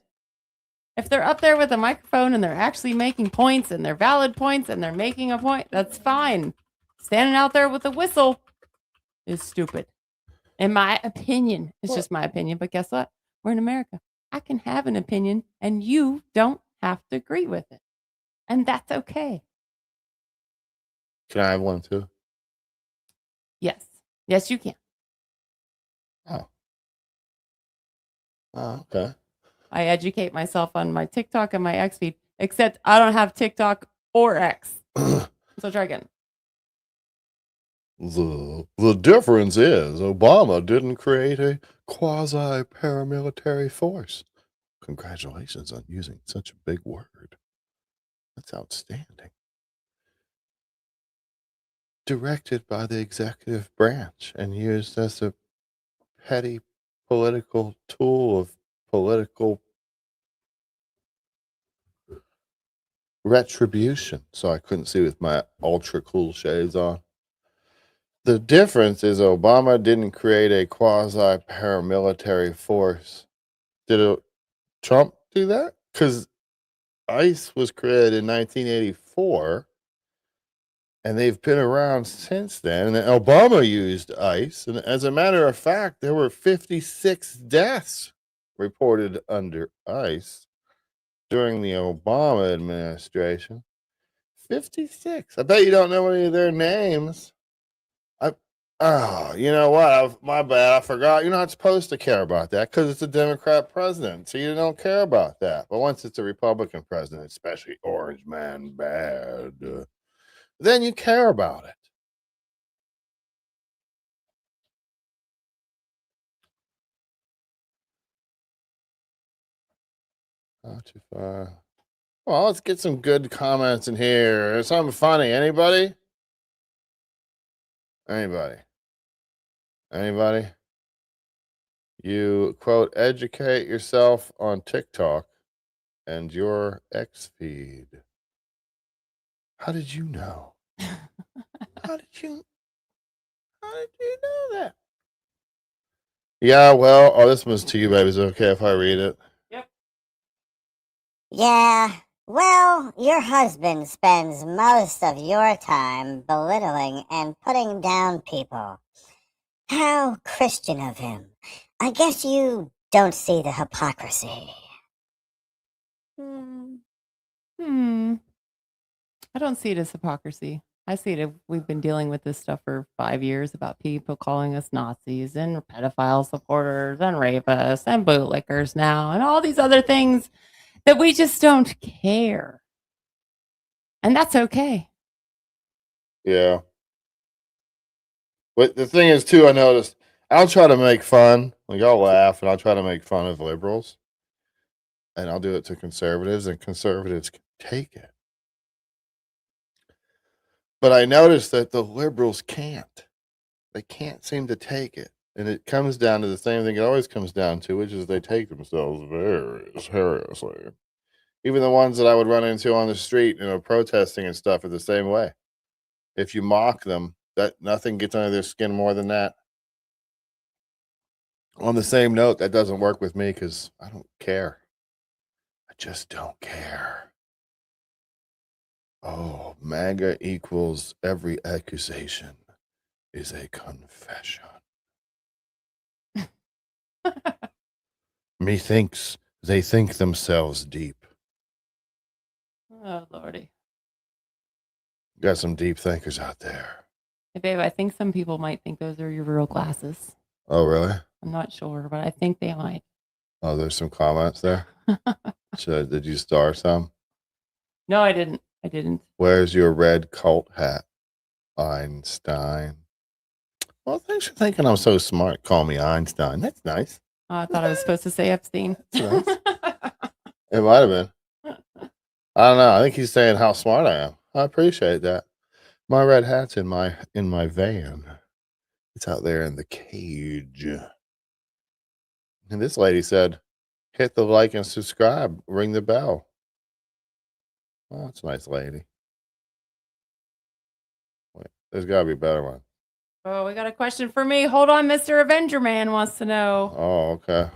If they're up there with a microphone and they're actually making points and they're valid points and they're making a point, that's fine. Standing out there with a whistle is stupid. In my opinion. It's just my opinion. But guess what? We're in America. I can have an opinion and you don't have to agree with it. And that's okay. Can I have one too? Yes. Yes, you can. Oh, okay. I educate myself on my TikTok and my X feed Except I don't have TikTok or X. So try again. The difference is Obama didn't create a quasi-paramilitary force. Congratulations on using such a big word. That's outstanding. Directed by the executive branch and used as a petty political tool of political retribution. So I couldn't see with my ultra cool shades on. The difference is Obama didn't create a quasi-paramilitary force. Did Trump do that? Because ICE was created in 1984, and they've been around since then. And Obama used ICE, and as a matter of fact, there were 56 deaths reported under ICE during the Obama administration. 56. I bet you don't know any of their names. You know what? My bad. I forgot. You're not supposed to care about that because it's a Democrat president. So you don't care about that. But once it's a Republican president, especially Orange Man bad, then you care about it. Not too far. Well, let's get some good comments in here. Something funny. Anybody? Anybody? You, quote, educate yourself on TikTok and your X feed. How did you know? How did you know that? Yeah, well, this one's to you, baby. Is it okay if I read it? Yeah, well, your husband spends most of your time belittling and putting down people. How Christian of him. I guess you don't see the hypocrisy. I don't see it as hypocrisy. I see it. We've been dealing with this stuff for 5 years about people calling us Nazis and pedophile supporters and rapists and bootlickers now and all these other things that we just don't care. And that's okay. Yeah. But the thing is, too, I noticed I'll try to make fun. Like, I'll laugh and I'll try to make fun of liberals. And I'll do it to conservatives, and conservatives can take it. But I noticed that the liberals can't. They can't seem to take it. And it comes down to the same thing it always comes down to, which is they take themselves very seriously. Even the ones that I would run into on the street, protesting and stuff are the same way. If you mock them, that nothing gets under their skin more than that. On the same note, that doesn't work with me because I don't care. I just don't care. Oh, MAGA equals every accusation is a confession. Methinks they think themselves deep. Oh, Lordy. Got some deep thinkers out there. Hey, babe, I think some people might think those are your real glasses. Oh, really? I'm not sure, but I think they might. Oh, there's some comments there. Did you star some? No, I didn't. Where's your red cult hat, Einstein? Well, thanks for thinking I'm so smart. Call me Einstein. That's nice. I thought I was supposed to say Epstein. Nice. It might have been. I don't know. I think he's saying how smart I am. I appreciate that. My red hat's in my van. It's out there in the cage. And this lady said, hit the like and subscribe. Ring the bell. Oh, that's a nice lady. Wait, there's got to be a better one. Oh, we got a question for me. Hold on, Mr. Avenger Man wants to know. Oh, okay.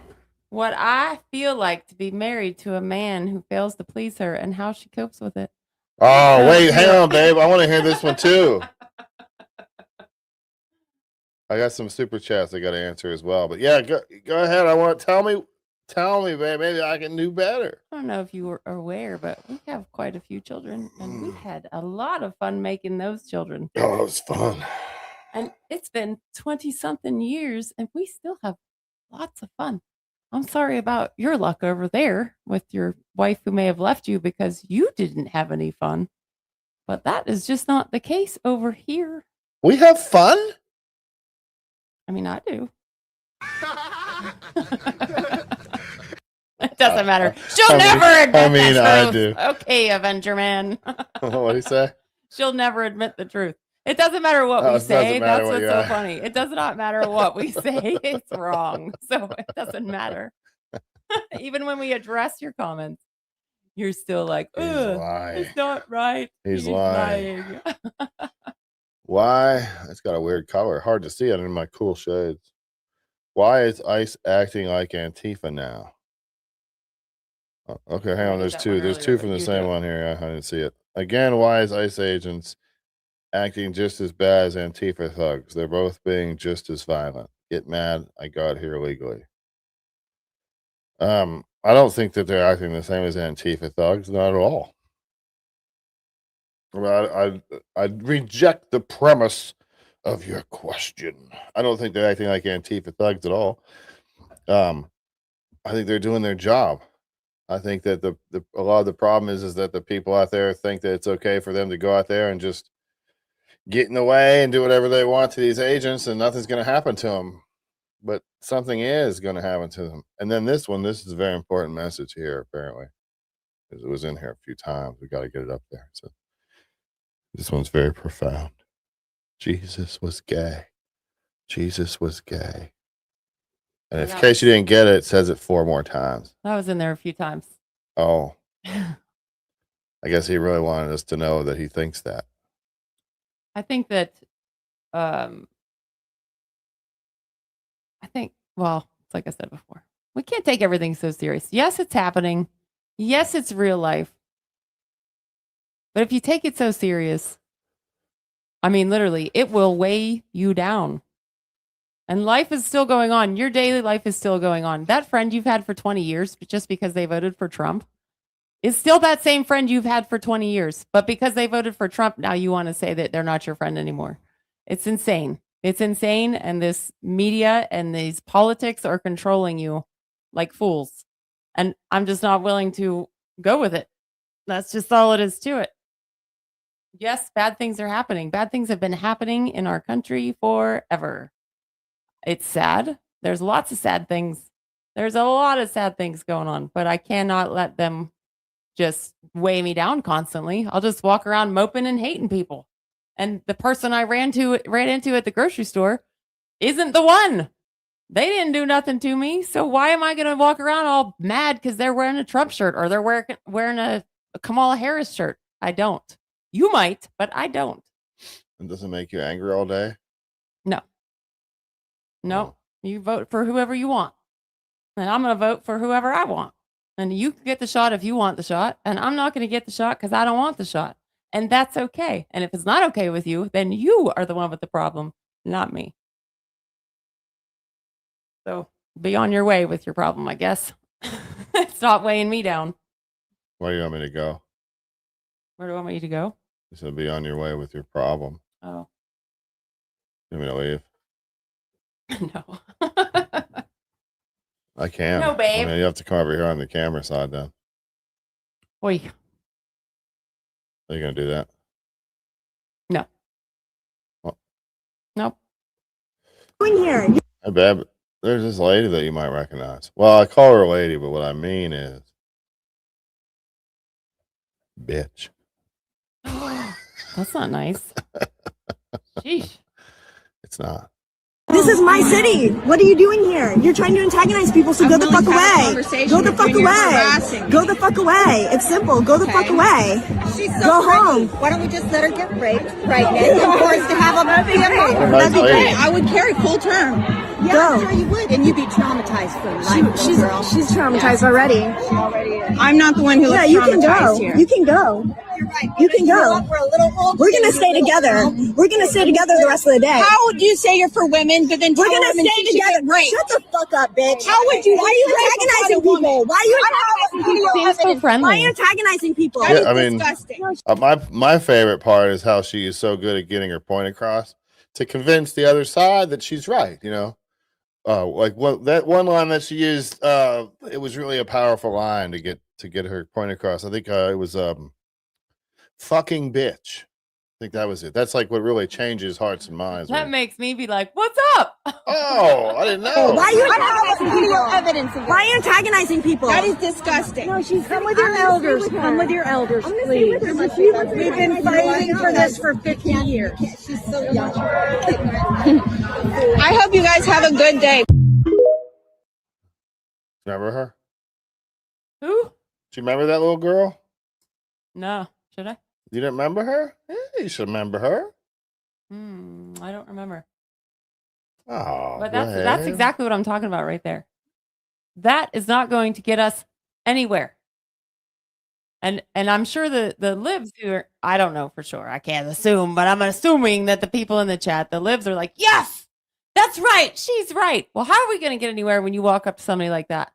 What I feel like to be married to a man who fails to please her and how she copes with it. Oh, wait, hang on, babe. I want to hear this one too. I got some super chats I got to answer as well. But yeah, go ahead. I want to tell me, babe. Maybe I can do better. I don't know if you were aware, but we have quite a few children, and we had a lot of fun making those children. Oh, it was fun. And it's been 20-something years, and we still have lots of fun. I'm sorry about your luck over there with your wife who may have left you because you didn't have any fun. But that is just not the case over here. We have fun? I mean, I do. It doesn't matter. She'll never admit the truth. I do. Okay, Avenger Man. What do you say? She'll never admit the truth. It doesn't matter what we say. That's what's so funny. It does not matter what we say. It's wrong. So it doesn't matter. Even when we address your comments, you're still like, ugh, it's not right. He's lying. Why? It's got a weird color. Hard to see it in my cool shades. Why is ICE acting like Antifa now? Oh, okay, hang on. There's two. There's two from the same one here. I didn't see it. Again, why is ICE agents acting just as bad as Antifa thugs? They're both being just as violent. Get mad. I got here legally. I don't think that they're acting the same as Antifa thugs. Not at all. I reject the premise of your question. I don't think they're acting like Antifa thugs at all. I think they're doing their job. I think that a lot of the problem is that the people out there think that it's okay for them to go out there and just get in the way and do whatever they want to these agents, and nothing's going to happen to them. But something is going to happen to them. And then this is a very important message here, apparently. It was in here a few times. We got to get it up there. So this one's very profound. Jesus was gay. Jesus was gay. And in case you didn't get it, it says it 4 more times. That was in there a few times. Oh. I guess he really wanted us to know that he thinks that. I think that, well, it's like I said before, we can't take everything so serious. Yes, it's happening. Yes, it's real life. But if you take it so serious, I mean, literally, it will weigh you down. And life is still going on. Your daily life is still going on. That friend you've had for 20 years, just because they voted for Trump, is still that same friend you've had for 20 years. But because they voted for Trump, now you want to say that they're not your friend anymore. It's insane. It's insane. And this media and these politics are controlling you like fools. And I'm just not willing to go with it. That's just all it is to it. Yes, bad things are happening. Bad things have been happening in our country forever. It's sad. There's lots of sad things. There's a lot of sad things going on, but I cannot let them just weigh me down constantly. I'll just walk around moping and hating people. And the person I ran into at the grocery store isn't the one. They didn't do nothing to me. So why am I going to walk around all mad because they're wearing a Trump shirt or they're wearing a Kamala Harris shirt? I don't. You might, but I don't. It doesn't make you angry all day? No, you vote for whoever you want. And I'm going to vote for whoever I want. And you can get the shot if you want the shot. And I'm not going to get the shot because I don't want the shot. And that's okay. And if it's not okay with you, then you are the one with the problem, not me. So be on your way with your problem, I guess. It's not weighing me down. Where do you want me to go? Where do you want me to go? You said be on your way with your problem. Oh. You want me to leave? No. I can. No, babe. I mean, you have to come over here on the camera side then. Oi. Are you going to do that? No. What? Nope. In here. Hey, babe, there's this lady that you might recognize. Well, I call her a lady, but what I mean is bitch. That's not nice. Sheesh. It's not. This is my city. What are you doing here? You're trying to antagonize people, so go the fuck away. Go the fuck away. Go the fuck away. It's simple. Go the fuck away. Go home. Why don't we just let her get raped, pregnant, and forced to have a baby? That'd be great. I would carry full term. Yeah, sure you would. And you'd be traumatized for life. She's traumatized already. She already is. I'm not the one who looks traumatized here. You can go. You're right. You can go. We're gonna stay together. We're gonna stay together the rest of the day. How would you say you're for women, but then we're gonna stay together? Shut the fuck up, bitch. How would you? Why are you antagonizing people? Why are you antagonizing people? Seems so friendly. Why are you antagonizing people? Yeah, I mean, my favorite part is how she is so good at getting her point across to convince the other side that she's right. You know, like what that one line that she used, it was really a powerful line to get her point across. I think it was fucking bitch. I think that was it. That's like what really changes hearts and minds. That makes me be like, what's up? Oh, I didn't know. Why are you antagonizing video evidence of Why are you antagonizing people? That is disgusting. No, she's Come with your elders. Come with your elders, please. We've been fighting for this for 50 years. She's so young. I hope you guys have a good day. Remember her? Who? Do you remember that little girl? No. Should I? You didn't remember her? You should remember her. I don't remember. Oh, but that's exactly what I'm talking about right there. That is not going to get us anywhere. And I'm sure the libs who are, I don't know for sure. I can't assume, but I'm assuming that the people in the chat, the libs are like, yes, that's right. She's right. Well, how are we going to get anywhere when you walk up to somebody like that?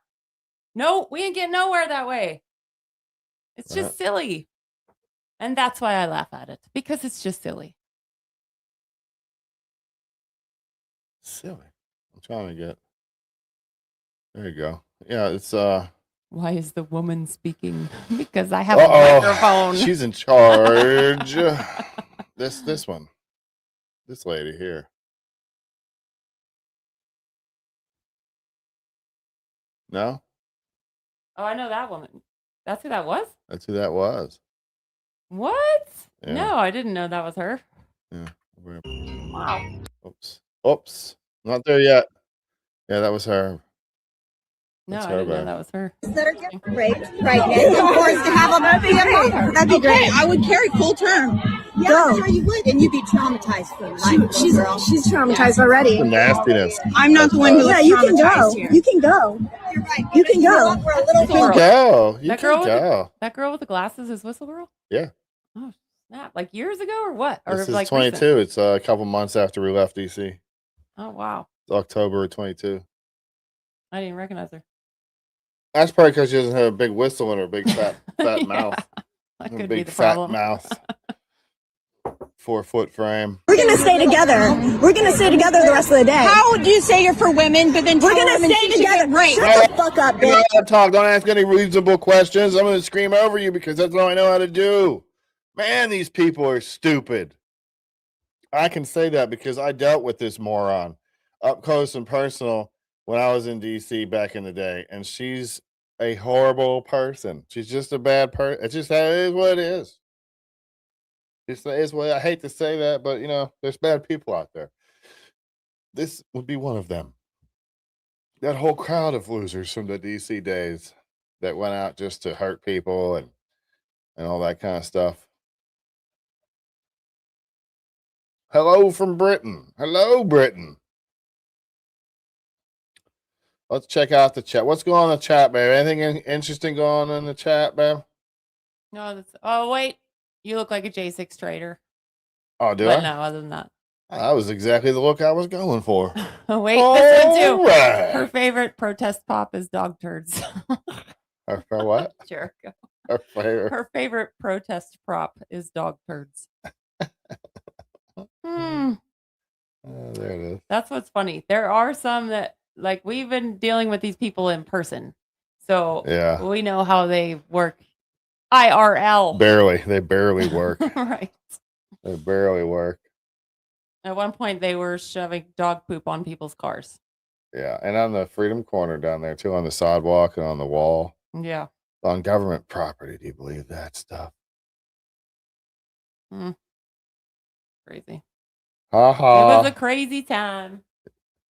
No, we ain't getting nowhere that way. It's just silly. And that's why I laugh at it, because it's just silly. Silly. I'm trying to get. There you go. Yeah, it's Why is the woman speaking? Because I have a microphone. She's in charge. This one. This lady here. No? Oh, I know that woman. That's who that was? That's who that was. What? Yeah. No, I didn't know that was her. Yeah. Wow. Oops. Not there yet. Yeah, that was her. No, That's I her, didn't know babe. that was her. That are getting raped, pregnant, and forced to have a baby. That'd be great. I would carry full term. Yeah, I'm sure you would, and you'd be traumatized for life. She's traumatized already. The nastiness. I'm not the one who was Yeah, you can go. traumatized here. You can go. You're right. You can go. We're a little You can go. You That can girl, go. that girl with the glasses is Whistle Girl? Yeah. Oh, snap. Like years ago or what? Or This is like 22. recent? It's a couple months after we left DC. Oh, wow. It's October of 22. I didn't recognize her. That's probably because she doesn't have a big whistle in her big fat mouth. That Her could be big the fat problem. mouth. 4-foot frame. We're gonna stay together. We're gonna stay together the rest of the day. How would you say you're for women, but then We're tell gonna women stay she should get together. raped? Shut the fuck up, You bitch. don't talk. Don't ask any reasonable questions. I'm going to scream over you because that's all I know how to do. Man, these people are stupid. I can say that because I dealt with this moron up close and personal when I was in DC back in the day, and she's a horrible person. She's just a bad person. It is what it is. It is what I hate to say that, but there's bad people out there. This would be one of them. That whole crowd of losers from the DC days that went out just to hurt people and all that kind of stuff. Hello from Britain. Hello, Britain. Let's check out the chat. What's going on in the chat, babe? Anything interesting going on in the chat, babe? No, that's. Oh, wait. You look like a J6 trader. Oh, do But I? no, other than that. That was exactly the look I was going for. Oh, wait. This one too. Alright. Her favorite protest pop is dog turds. Her what? Jericho. Her favorite. Her favorite protest prop is dog turds. Hmm. There it is. That's what's funny. There are some that, like, we've been dealing with these people in person. So Yeah. we know how they work IRL. Barely. They barely work. Right. They barely work. At one point, they were shoving dog poop on people's cars. Yeah. And on the Freedom Corner down there, too, on the sidewalk and on the wall. Yeah. On government property. Do you believe that stuff? Crazy. Ha It ha. was a crazy time.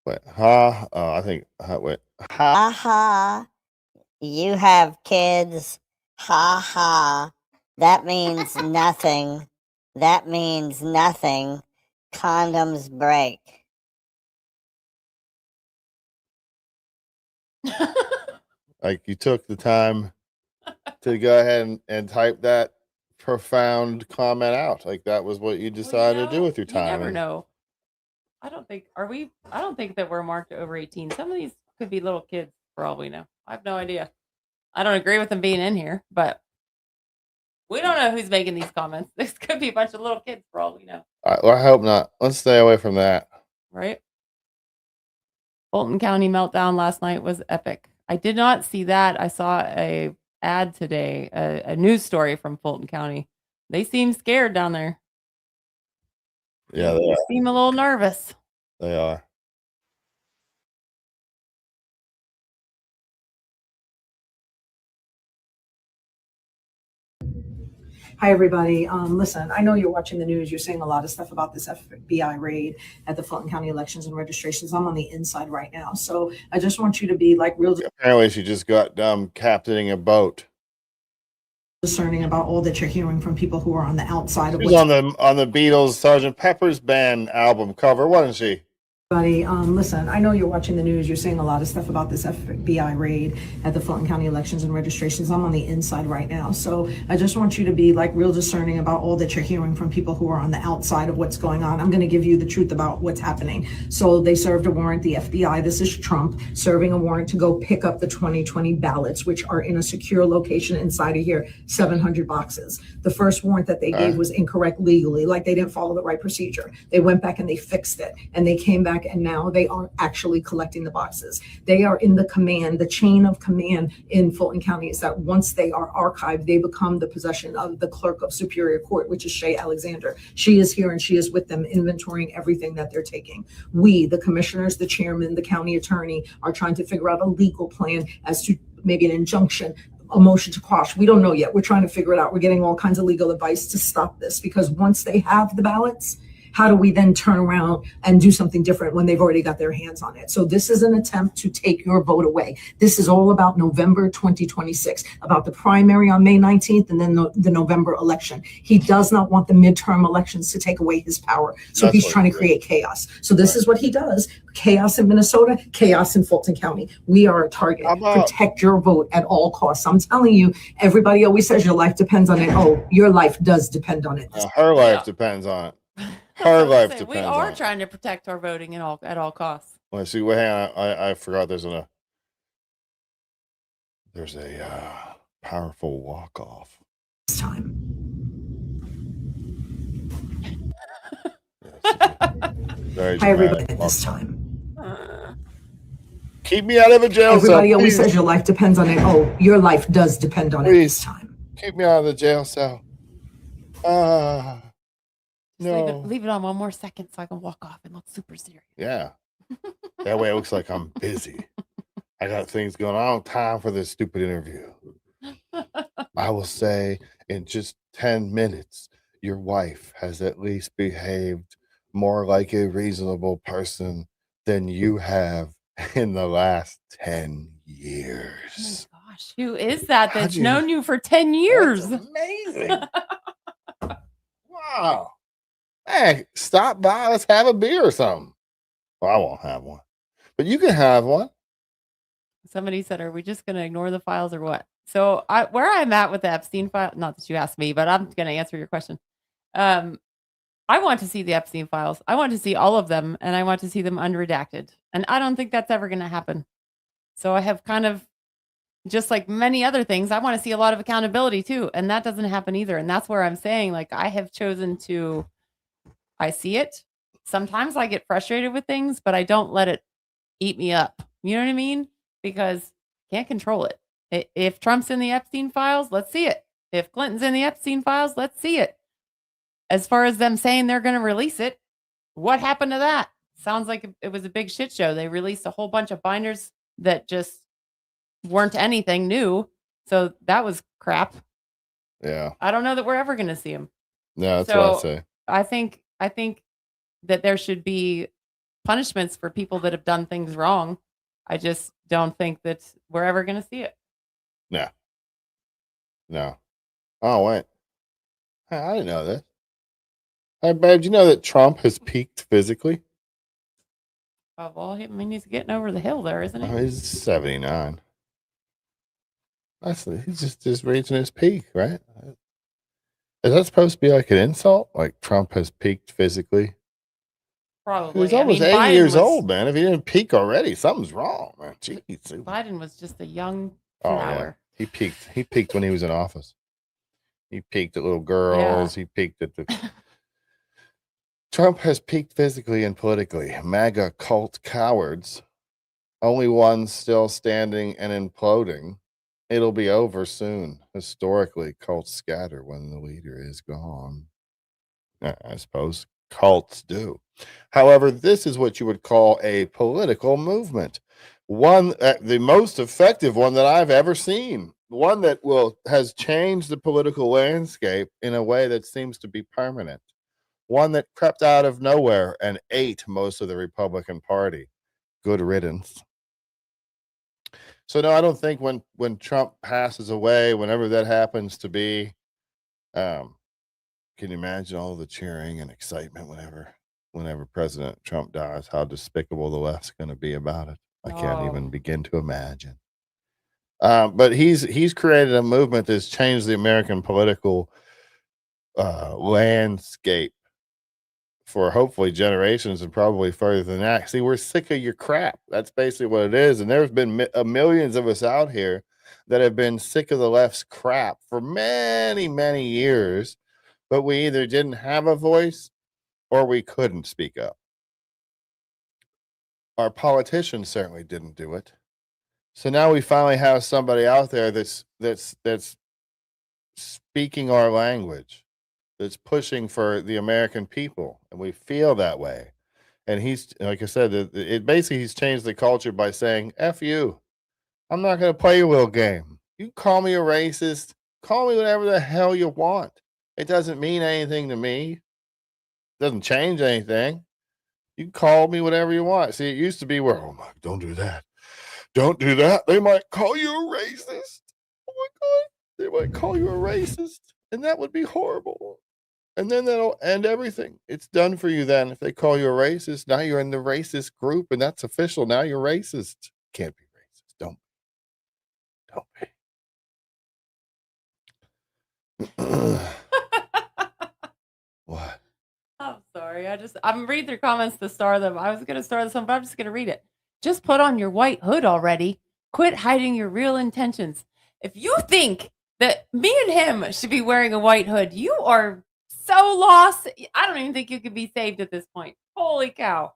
Wait, ha. I think. Wait. Ha ha. You have kids. Ha ha. That means nothing. That means nothing. Condoms break. Like you took the time to go ahead and type that profound comment out. Like that was what you decided to do with your time. You never And know. I don't think that we're marked over 18. Some of these could be little kids for all we know. I have no idea. I don't agree with them being in here, but we don't know who's making these comments. This could be a bunch of little kids for all we know. I hope not. Let's stay away from that. Right? Fulton County meltdown last night was epic. I did not see that. I saw a ad today, a news story from Fulton County. They seem scared down there. Yeah, They seem a little nervous. They are. Hi, everybody. Listen, I know you're watching the news. You're seeing a lot of stuff about this FBI raid at the Fulton County elections and registrations. I'm on the inside right now. So I just want you to be like real Apparently, she just got done captaining a boat. discerning about all that you're hearing from people who are on the outside of She was on the Beatles' Sgt. Pepper's Band album cover, wasn't she? Listen, I know you're watching the news. You're seeing a lot of stuff about this FBI raid at the Fulton County elections and registrations. I'm on the inside right now. So I just want you to be like real discerning about all that you're hearing from people who are on the outside of what's going on. I'm going to give you the truth about what's happening. So they served a warrant, the FBI, this is Trump, serving a warrant to go pick up the 2020 ballots, which are in a secure location inside of here, 700 boxes. The first warrant that they gave was incorrect legally, like they didn't follow the right procedure. They went back and they fixed it, and they came back and now they are actually collecting the boxes. They are in the chain of command in Fulton County is that once they are archived, they become the possession of the clerk of Superior Court, which is Shay Alexander. She is here and she is with them inventorying everything that they're taking. We, the commissioners, the chairman, the county attorney, are trying to figure out a legal plan as to maybe an injunction, a motion to quash. We don't know yet. We're trying to figure it out. We're getting all kinds of legal advice to stop this, because once they have the ballots, how do we then turn around and do something different when they've already got their hands on it? So this is an attempt to take your vote away. This is all about November 2026, about the primary on May 19th and then the November election. He does not want the midterm elections to take away his power. So he's trying to create chaos. So this is what he does. Chaos in Minnesota, chaos in Fulton County. We are a target. Protect your vote at all costs. I'm telling you, everybody always says your life depends on it. Oh, your life does depend on it. Her life depends on it. Her life depends. We are trying to protect our voting at all costs. Let's see. Hang on. I forgot. There's a powerful walk off. This time. Hi, everybody. This time. Keep me out of a jail cell. Everybody always says your life depends on it. Oh, your life does depend on it this time. Keep me out of the jail cell. No. Leave it on one more second so I can walk off and look super serious. Yeah. That way it looks like I'm busy. I got things going on. I don't have time for this stupid interview. I will say in just 10 minutes, your wife has at least behaved more like a reasonable person than you have in the last 10 years. Oh my gosh, who is that that's known you for 10 years? That's amazing. Wow. Hey, stop by. Let's have a beer or something. Well, I won't have one, but you can have one. Somebody said, are we just going to ignore the files or what? So where I'm at with the Epstein file, not that you asked me, but I'm going to answer your question. I want to see the Epstein files. I want to see all of them, and I want to see them unredacted. And I don't think that's ever going to happen. So I have kind of, just like many other things, I want to see a lot of accountability too. And that doesn't happen either. And that's where I'm saying, like, I have chosen to, I see it. Sometimes I get frustrated with things, but I don't let it eat me up. You know what I mean? Because I can't control it. If Trump's in the Epstein files, let's see it. If Clinton's in the Epstein files, let's see it. As far as them saying they're going to release it, what happened to that? Sounds like it was a big shit show. They released a whole bunch of binders that just weren't anything new. So that was crap. Yeah. I don't know that we're ever going to see them. Yeah, that's what I say. I think that there should be punishments for people that have done things wrong. I just don't think that we're ever going to see it. No. Oh, wait. I didn't know this. Hey, babe, do you know that Trump has peaked physically? Oh, well, he's getting over the hill there, isn't he? Oh, he's 79. He's just reaching his peak, right? Is that supposed to be like an insult? Like Trump has peaked physically? Probably. He's almost 80 years old, man. If he didn't peak already, something's wrong, man. Jeez. Biden was just a young flower. Yeah. He peaked when he was in office. He peaked at little girls. Yeah. He peaked at the... Trump has peaked physically and politically. MAGA cult cowards only one still standing and imploding. It'll be over soon. Historically, cults scatter when the leader is gone. I suppose cults do. However, this is what you would call a political movement. One, the most effective one that I've ever seen. One that has changed the political landscape in a way that seems to be permanent. One that crept out of nowhere and ate most of the Republican Party. Good riddance. So no, I don't think when Trump passes away, whenever that happens to be, can you imagine all the cheering and excitement whenever President Trump dies? How despicable the left's going to be about it. I can't even begin to imagine. But he's created a movement that's changed the American political landscape for hopefully generations and probably further than that. See, we're sick of your crap. That's basically what it is. And there's been millions of us out here that have been sick of the left's crap for many, many years, but we either didn't have a voice or we couldn't speak up. Our politicians certainly didn't do it. So now we finally have somebody out there that's speaking our language, that's pushing for the American people, and we feel that way. And he's, like I said, it basically he's changed the culture by saying, F you. I'm not going to play your little game. You call me a racist, call me whatever the hell you want. It doesn't mean anything to me. It doesn't change anything. You call me whatever you want. See, it used to be where, oh my, don't do that. Don't do that. They might call you a racist. Oh my God. They might call you a racist. And that would be horrible. And then that'll end everything. It's done for you then. If they call you a racist, now you're in the racist group and that's official. Now you're racist. Can't be racist. Don't be. What? I'm sorry. I'm reading through comments to start them. I was going to start this one, but I'm just going to read it. Just put on your white hood already. Quit hiding your real intentions. If you think that me and him should be wearing a white hood, you are so lost. I don't even think you could be saved at this point. Holy cow.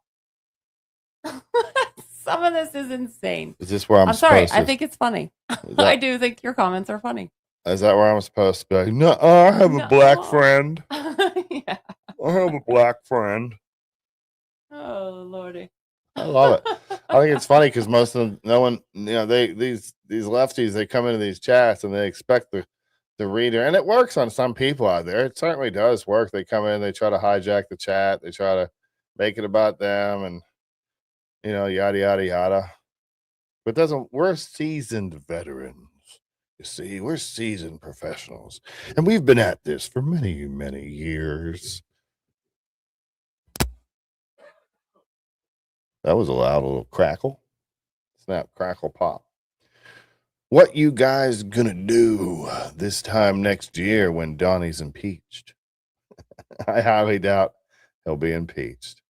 Some of this is insane. Is this where I'm sorry. supposed to? I think it's funny. I do think your comments are funny. Is that where I'm supposed to be like, no, I have a black friend. Yeah. I have a black friend. Oh, Lordy. I love it. I think it's funny because most of them, no one, these lefties, they come into these chats and they expect the reader, and it works on some people out there. It certainly does work. They come in, they try to hijack the chat, they try to make it about them, and yada yada yada. But we're seasoned veterans. You see, we're seasoned professionals, and we've been at this for many, many years. That was a loud little crackle. Snap, crackle, pop. What you guys gonna do this time next year when Donnie's impeached? I highly doubt he'll be impeached.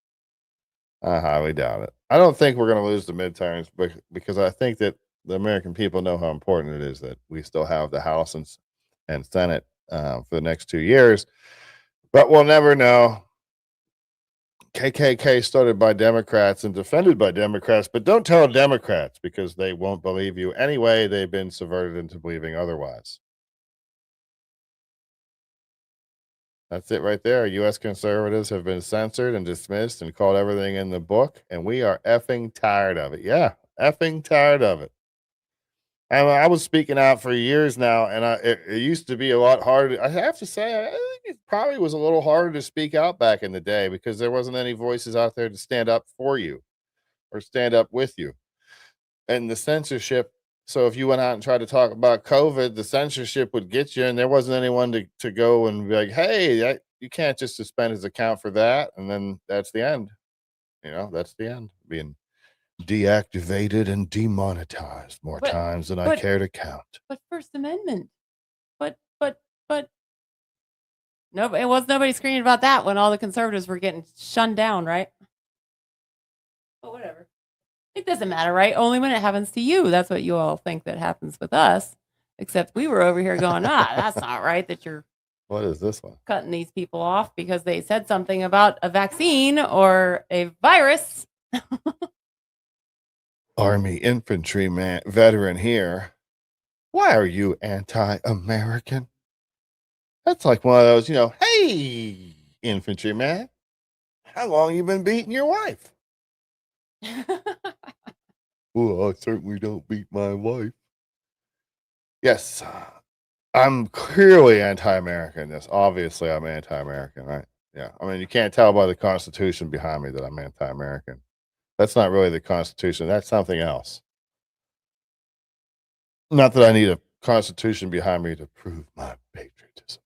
I highly doubt it. I don't think we're gonna lose the midterms, because I think that the American people know how important it is that we still have the House and Senate for the next 2 years. But we'll never know. KKK started by Democrats and defended by Democrats, but don't tell Democrats because they won't believe you anyway. They've been subverted into believing otherwise. That's it right there. U.S. conservatives have been censored and dismissed and called everything in the book, and we are effing tired of it. Yeah, effing tired of it. I was speaking out for years now, and it used to be a lot harder. I have to say, I think it probably was a little harder to speak out back in the day because there wasn't any voices out there to stand up for you or stand up with you. And the censorship, so if you went out and tried to talk about COVID, the censorship would get you, and there wasn't anyone to go and be like, hey, you can't just suspend his account for that. And then that's the end. That's the end. Being deactivated and demonetized more times than I care to count. But First Amendment. But no, it was nobody screaming about that when all the conservatives were getting shunned down, right? But whatever. It doesn't matter, right? Only when it happens to you. That's what you all think that happens with us. Except we were over here going, that's not right that you're what is this one? Cutting these people off because they said something about a vaccine or a virus. Army infantryman veteran here. Why are you anti-American? That's like one of those, hey, infantryman, how long you been beating your wife? Well, I certainly don't beat my wife. Yes, I'm clearly anti-American. Yes, obviously I'm anti-American, right? Yeah, I mean, you can't tell by the Constitution behind me that I'm anti-American. That's not really the Constitution. That's something else. Not that I need a Constitution behind me to prove my patriotism.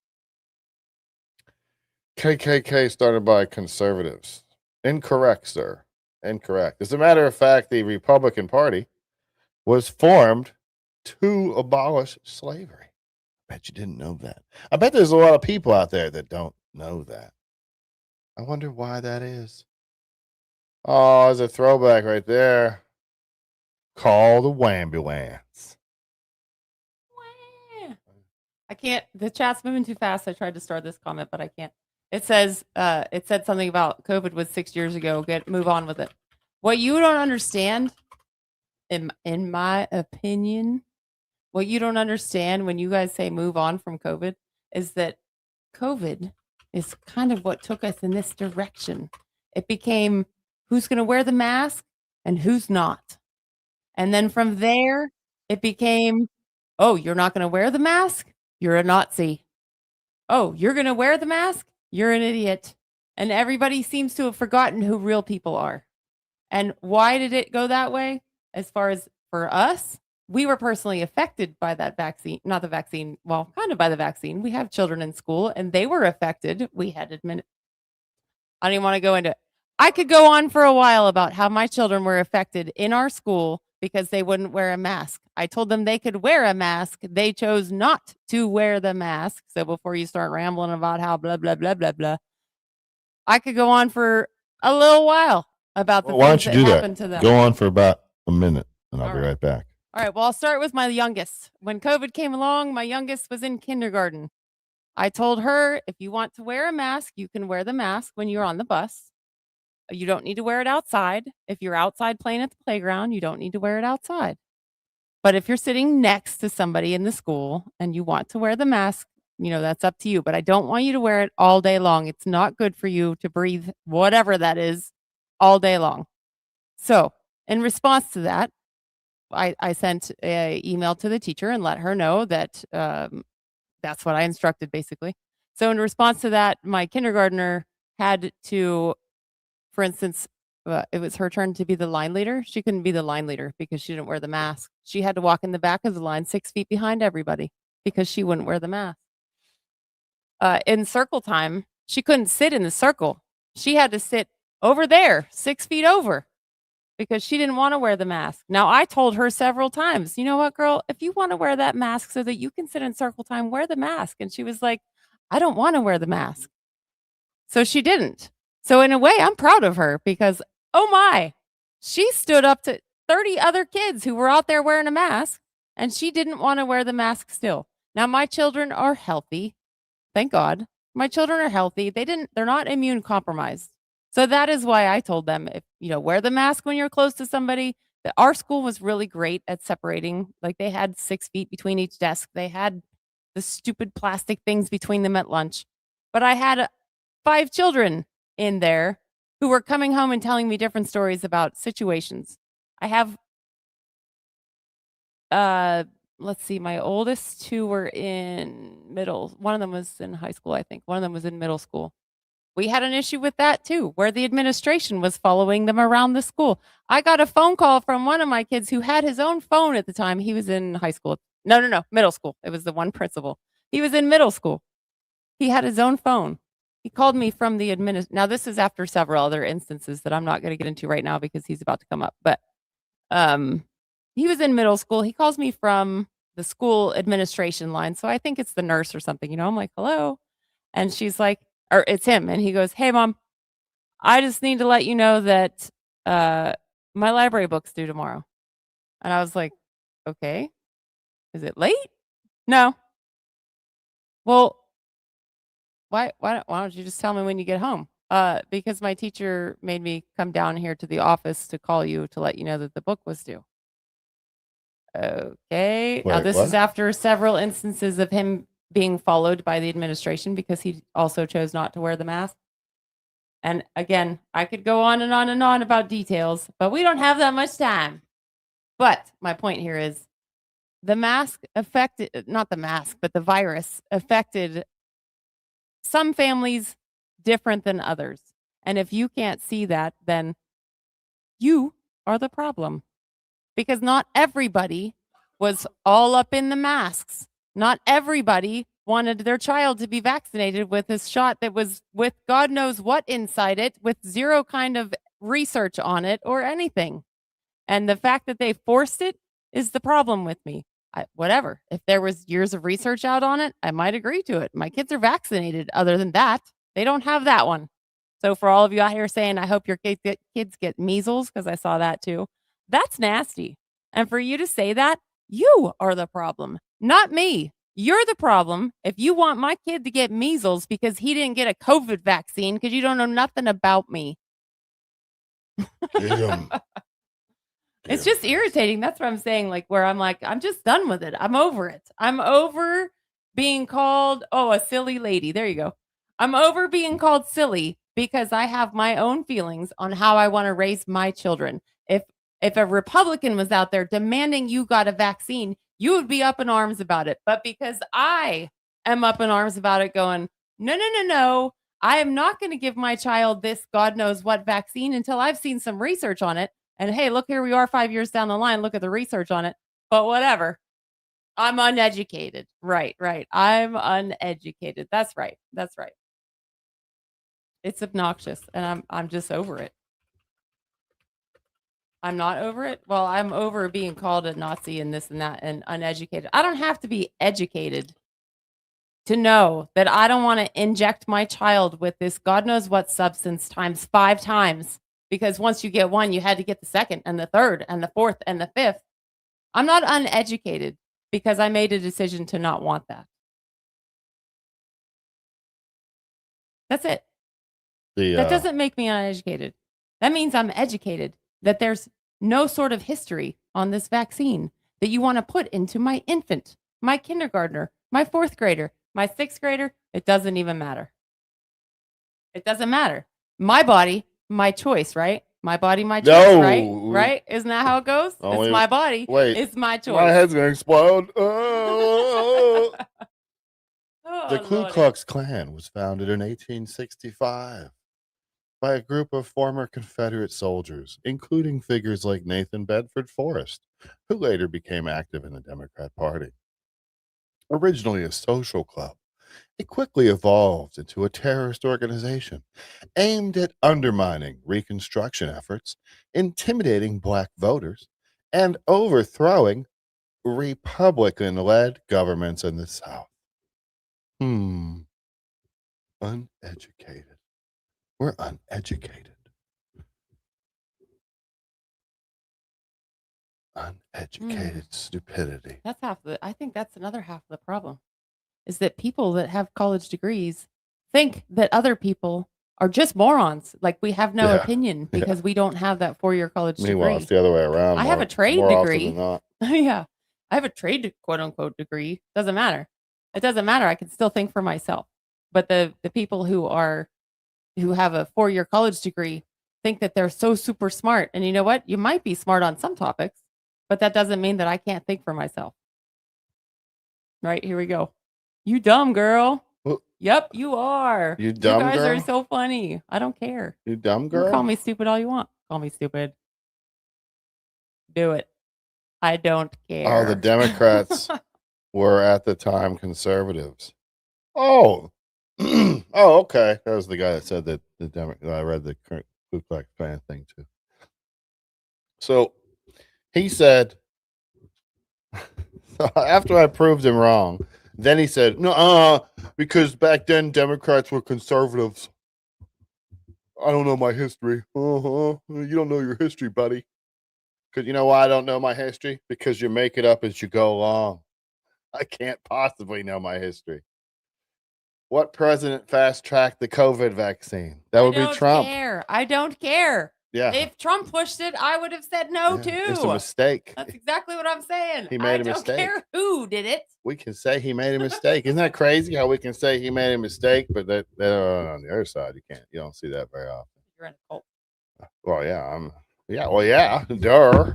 KKK started by conservatives. Incorrect, sir. Incorrect. As a matter of fact, the Republican Party was formed to abolish slavery. I bet you didn't know that. I bet there's a lot of people out there that don't know that. I wonder why that is. Oh, there's a throwback right there. Call the Wambulance. I can't. The chat's moving too fast. I tried to start this comment, but I can't. It says it said something about COVID was 6 years ago. Move on with it. What you don't understand, in my opinion, what you don't understand when you guys say move on from COVID is that COVID is kind of what took us in this direction. It became who's going to wear the mask and who's not. And then from there, it became, oh, you're not going to wear the mask? You're a Nazi. Oh, you're going to wear the mask? You're an idiot. And everybody seems to have forgotten who real people are. And why did it go that way? As far as for us, we were personally affected by that vaccine, not the vaccine, well, kind of by the vaccine. We have children in school and they were affected. We had admitted. I don't even want to go into it. I could go on for a while about how my children were affected in our school because they wouldn't wear a mask. I told them they could wear a mask. They chose not to wear the mask. So before you start rambling about how blah, blah, blah, blah, blah, I could go on for a little while about the Why things don't you that do happened to that? them. Go on for about a minute and I'll All be right. right back. All right. Well, I'll start with my youngest. When COVID came along, my youngest was in kindergarten. I told her, if you want to wear a mask, you can wear the mask when you're on the bus. You don't need to wear it outside. If you're outside playing at the playground, you don't need to wear it outside. But if you're sitting next to somebody in the school and you want to wear the mask, that's up to you. But I don't want you to wear it all day long. It's not good for you to breathe whatever that is all day long. So in response to that, I sent an email to the teacher and let her know that that's what I instructed, basically. So in response to that, my kindergartner had to, for instance, it was her turn to be the line leader. She couldn't be the line leader because she didn't wear the mask. She had to walk in the back of the line 6 feet behind everybody because she wouldn't wear the mask. In circle time, she couldn't sit in the circle. She had to sit over there, 6 feet over, because she didn't want to wear the mask. Now, I told her several times, you know what, girl, if you want to wear that mask so that you can sit in circle time, wear the mask. And she was like, I don't want to wear the mask. So she didn't. So in a way, I'm proud of her because, oh my, she stood up to 30 other kids who were out there wearing a mask and she didn't want to wear the mask still. Now, my children are healthy. Thank God. My children are healthy. They're not immune compromised. So that is why I told them, if wear the mask when you're close to somebody. Our school was really great at separating. Like they had 6 feet between each desk. They had the stupid plastic things between them at lunch. But I had 5 children in there who were coming home and telling me different stories about situations. I have, let's see, my oldest 2 were in middle. One of them was in high school, I think. One of them was in middle school. We had an issue with that too, where the administration was following them around the school. I got a phone call from one of my kids who had his own phone at the time. He was in high school. No, middle school. It was the one principal. He was in middle school. He had his own phone. He called me from the Now, this is after several other instances that I'm not going to get into right now because he's about to come up. But he was in middle school. He calls me from the school administration line. So I think it's the nurse or something. I'm like, hello. And she's like, or it's him. And he goes, hey, Mom, I just need to let you know that my library book's due tomorrow. And I was like, okay. Is it late? No. Well, why don't you just tell me when you get home? Because my teacher made me come down here to the office to call you to let you know that the book was due. Okay. Now, Wait, this is what? after several instances of him being followed by the administration because he also chose not to wear the mask. And again, I could go on and on and on about details, but we don't have that much time. But my point here is the mask affected, not the mask, but the virus affected some families different than others. And if you can't see that, then you are the problem. Because not everybody was all up in the masks. Not everybody wanted their child to be vaccinated with this shot that was with God knows what inside it, with zero kind of research on it or anything. And the fact that they forced it is the problem with me. Whatever. If there was years of research out on it, I might agree to it. My kids are vaccinated. Other than that, they don't have that one. So for all of you out here saying, I hope your kids get measles, because I saw that too. That's nasty. And for you to say that, you are the problem, not me. You're the problem if you want my kid to get measles because he didn't get a COVID vaccine because you don't know nothing about me. Get 'em. It's just irritating. That's what I'm saying. Like, where I'm like, I'm just done with it. I'm over it. I'm over being called, a silly lady. There you go. I'm over being called silly because I have my own feelings on how I want to raise my children. If a Republican was out there demanding you got a vaccine, you would be up in arms about it. But because I am up in arms about it going, no, I am not going to give my child this God knows what vaccine until I've seen some research on it. And hey, look, here we are 5 years down the line. Look at the research on it. But whatever. I'm uneducated. Right. I'm uneducated. That's right. It's obnoxious. And I'm just over it. I'm not over it. Well, I'm over being called a Nazi and this and that and uneducated. I don't have to be educated to know that I don't want to inject my child with this God knows what substance times 5 times. Because once you get one, you had to get the second and the third and the fourth and the fifth. I'm not uneducated because I made a decision to not want that. That's it. That doesn't make me uneducated. That means I'm educated, that there's no sort of history on this vaccine that you want to put into my infant, my kindergartner, my 4th grader, my 6th grader. It doesn't even matter. It doesn't matter. My body, my choice, right? My body, my choice, right? Right? Isn't that how it goes? It's my body. Wait. It's my choice. My head's going to explode. The Ku Lordy. Klux Klan was founded in 1865 by a group of former Confederate soldiers, including figures like Nathan Bedford Forrest, who later became active in the Democrat Party. Originally a social club, it quickly evolved into a terrorist organization aimed at undermining Reconstruction efforts, intimidating Black voters, and overthrowing Republican-led governments in the South. Uneducated. We're uneducated. Uneducated stupidity. That's I think that's another half of the problem. Is that people that have college degrees think that other people are just morons. Like we have no opinion because we don't have that 4-year college Meanwhile, degree. it's the other way around. I have a trade more often degree. than not. Yeah. I have a trade quote unquote degree. Doesn't matter. It doesn't matter. I can still think for myself. But the people who have a 4-year college degree think that they're so super smart. And you know what? You might be smart on some topics, but that doesn't mean that I can't think for myself. Right, here we go. You dumb girl. Yep, you are. You dumb You guys girl? are so funny. I don't care. You dumb You girl? can call me stupid all you want. Call me stupid. Do it. I don't care. Oh, the Democrats were at the time conservatives. Oh. Oh, okay. That was the guy that said that I read the Ku Klux Klan thing too. So he said, after I proved him wrong, then he said, no, because back then Democrats were conservatives. I don't know my history. You don't know your history, buddy. Because you know why I don't know my history? Because you make it up as you go along. I can't possibly know my history. What president fast-tracked the COVID vaccine? That would be Trump. I don't care. Yeah. If Trump pushed it, I would have said no too. It's a mistake. That's exactly what I'm saying. He made a I don't mistake. care who did it. We can say he made a mistake. Isn't that crazy how we can say he made a mistake, but that on the other side, you don't see that very often. You're in a cult. Well, yeah, duh.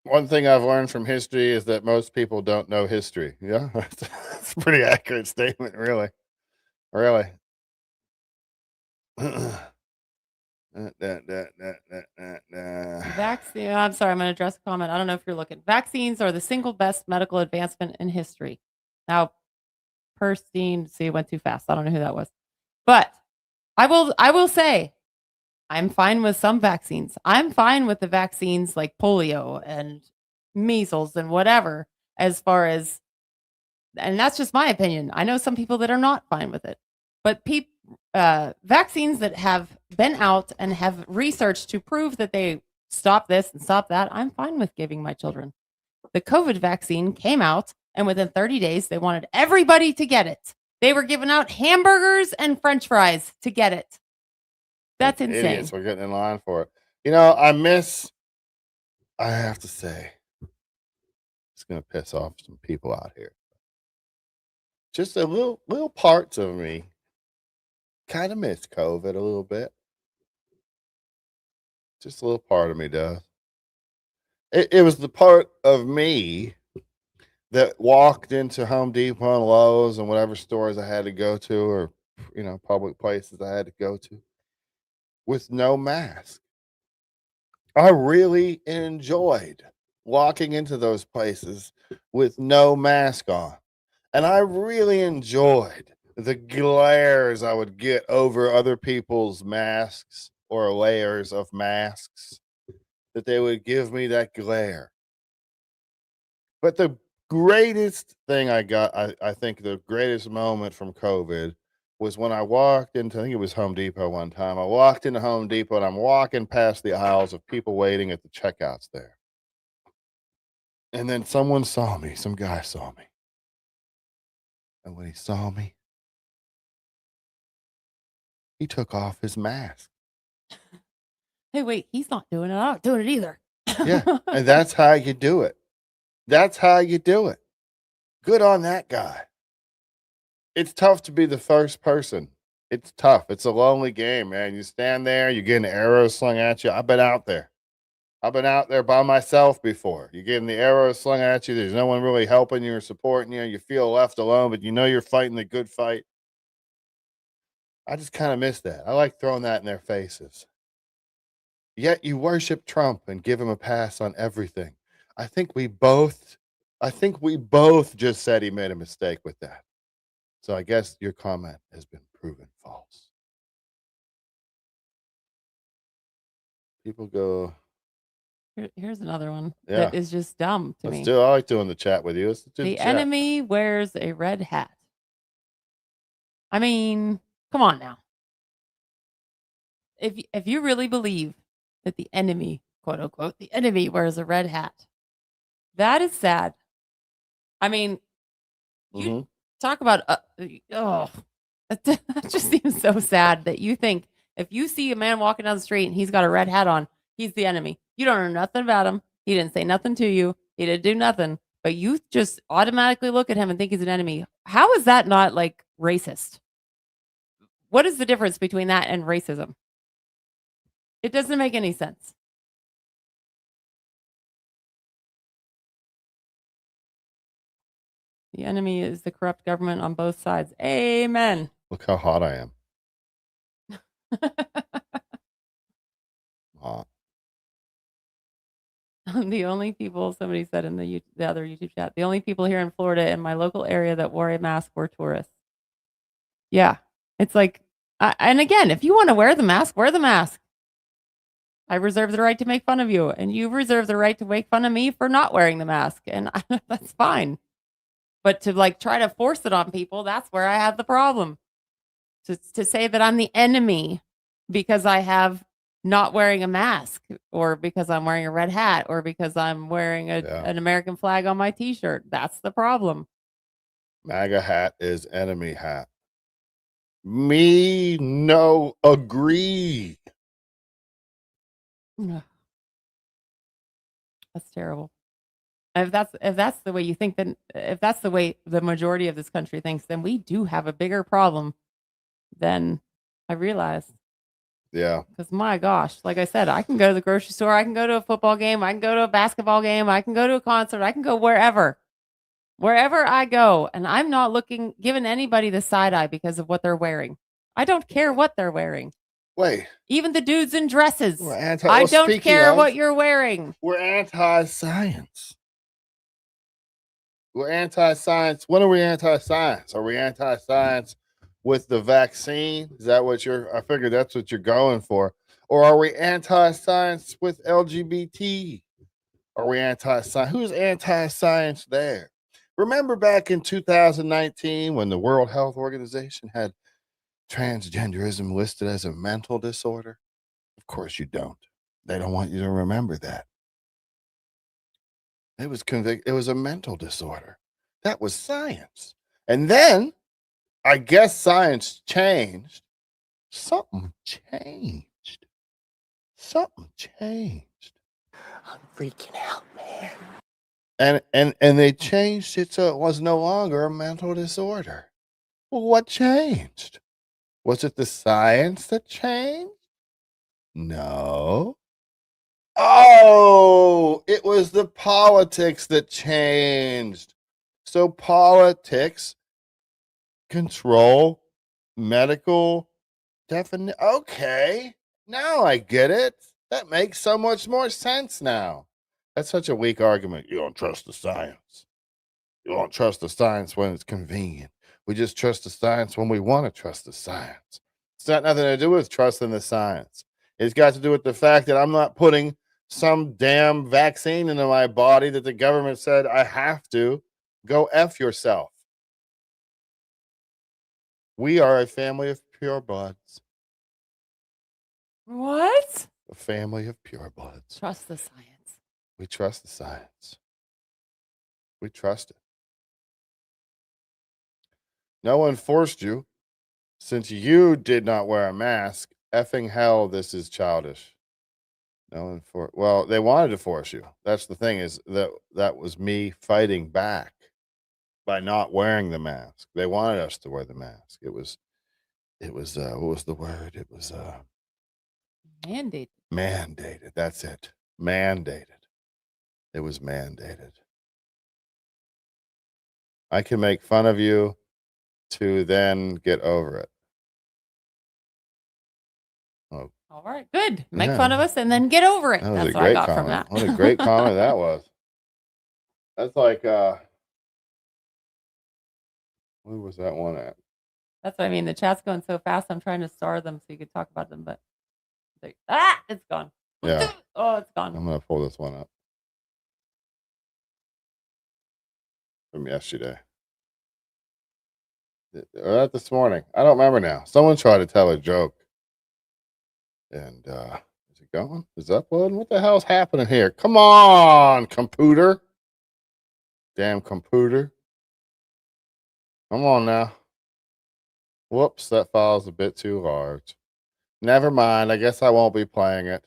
One thing I've learned from history is that most people don't know history. Yeah, it's a pretty accurate statement, really. Vaccine. I'm sorry. I'm going to address a comment. I don't know if you're looking. Vaccines are the single best medical advancement in history. Now, Perstein, see, it went too fast. I don't know who that was, but I will say, I'm fine with some vaccines. I'm fine with the vaccines like polio and measles and whatever, as far as, and that's just my opinion. I know some people that are not fine with it, but vaccines that have been out and have research to prove that they stop this and stop that, I'm fine with giving my children. The COVID vaccine came out, and within 30 days, they wanted everybody to get it. They were giving out hamburgers and French fries to get it. That's insane. Idiots were getting in line for it. I have to say, it's going to piss off some people out here. Just a little parts of me kind of miss COVID a little bit. Just a little part of me does. It was the part of me that walked into Home Depot and Lowe's and whatever stores I had to go to, or public places I had to go to, with no mask. I really enjoyed walking into those places with no mask on. And I really enjoyed the glares I would get over other people's masks or layers of masks, that they would give me that glare. But the greatest thing I got, I think the greatest moment from COVID was when I walked into, I think it was Home Depot one time. I walked into Home Depot and I'm walking past the aisles of people waiting at the checkouts there. And then someone saw me, some guy saw me. And when he saw me, he took off his mask. Hey, wait, he's not doing it. I'm not doing it either. Yeah, and that's how you do it. That's how you do it. Good on that guy. It's tough to be the first person. It's tough. It's a lonely game, man. You stand there, you're getting arrows slung at you. I've been out there. I've been out there by myself before. You're getting the arrows slung at you. There's no one really helping you or supporting you. You feel left alone, but you're fighting the good fight. I just kind of miss that. I like throwing that in their faces. Yet you worship Trump and give him a pass on everything. I think we both just said he made a mistake with that. So I guess your comment has been proven false. People go. Here's another one Yeah. that is just dumb to me. I like doing the chat with you. Let's do The chat. enemy wears a red hat. I mean, come on now. If you really believe that the enemy, quote unquote, the enemy wears a red hat, that is sad. I mean, you talk about that just seems so sad that you think if you see a man walking down the street and he's got a red hat on, he's the enemy. You don't know nothing about him. He didn't say nothing to you. He didn't do nothing, but you just automatically look at him and think he's an enemy. How is that not like racist? What is the difference between that and racism? It doesn't make any sense. The enemy is the corrupt government on both sides. Amen. Look how hot I am. Hot. The only people, somebody said in the other YouTube chat, the only people here in Florida in my local area that wore a mask were tourists. Yeah. It's like, and again, if you want to wear the mask, wear the mask. I reserve the right to make fun of you, and you reserve the right to make fun of me for not wearing the mask, and that's fine. But to like try to force it on people, that's where I have the problem. To say that I'm the enemy because I have not wearing a mask, or because I'm wearing a red hat, or because I'm wearing an American flag on my t-shirt. That's the problem. MAGA hat is enemy hat. Me no agree. That's terrible. If that's the way you think, then if that's the way the majority of this country thinks, then we do have a bigger problem than I realized. Yeah. Because my gosh, like I said, I can go to the grocery store, I can go to a football game, I can go to a basketball game, I can go to a concert, I can go wherever I go, and I'm not giving anybody the side eye because of what they're wearing. I don't care what they're wearing. Wait. Even the dudes in dresses. I Well, don't speaking care of, what you're wearing. We're anti-science. We're anti-science. When are we anti-science? Are we anti-science with the vaccine? Is that what I figured that's what you're going for. Or are we anti-science with LGBT? Are we anti-science? Who's anti-science there? Remember back in 2019 when the World Health Organization had transgenderism listed as a mental disorder? Of course you don't. They don't want you to remember that. It was a mental disorder. That was science. And then I guess science changed. Something changed. Something changed. I'm freaking out, man. And they changed it so it was no longer a mental disorder. Well, what changed? Was it the science that changed? No. Oh, it was the politics that changed. So politics control medical definition. Okay, now I get it. That makes so much more sense now. That's such a weak argument. You don't trust the science. You don't trust the science when it's convenient. We just trust the science when we want to trust the science. It's got nothing to do with trusting the science. It's got to do with the fact that I'm not putting some damn vaccine into my body that the government said I have to. Go F yourself. We are a family of purebloods. What? A family of purebloods. Trust the science. We trust the science. We trust it. No one forced you. Since you did not wear a mask, effing hell, this is childish. No one well, they wanted to force you. That's the thing, is that was me fighting back by not wearing the mask. They wanted us to wear the mask. It was what was the word? It was mandated. Mandated. That's it. Mandated. It was mandated. I can make fun of you to then get over it. Oh. All right, good. Make Yeah. fun of us and then get over it. That was That's a what I great got comment. from that. What a great comment that was. That's like where was that one at? That's what I mean. The chat's going so fast. I'm trying to star them so you could talk about them, but it's gone. Yeah. Oh, it's gone. I'm gonna pull this one up from yesterday. Or that this morning. I don't remember now. Someone tried to tell a joke. And is it going? Is it uploading? What the hell's happening here? Come on, computer. Damn computer. Come on now. Whoops, that file's a bit too large. Never mind. I guess I won't be playing it.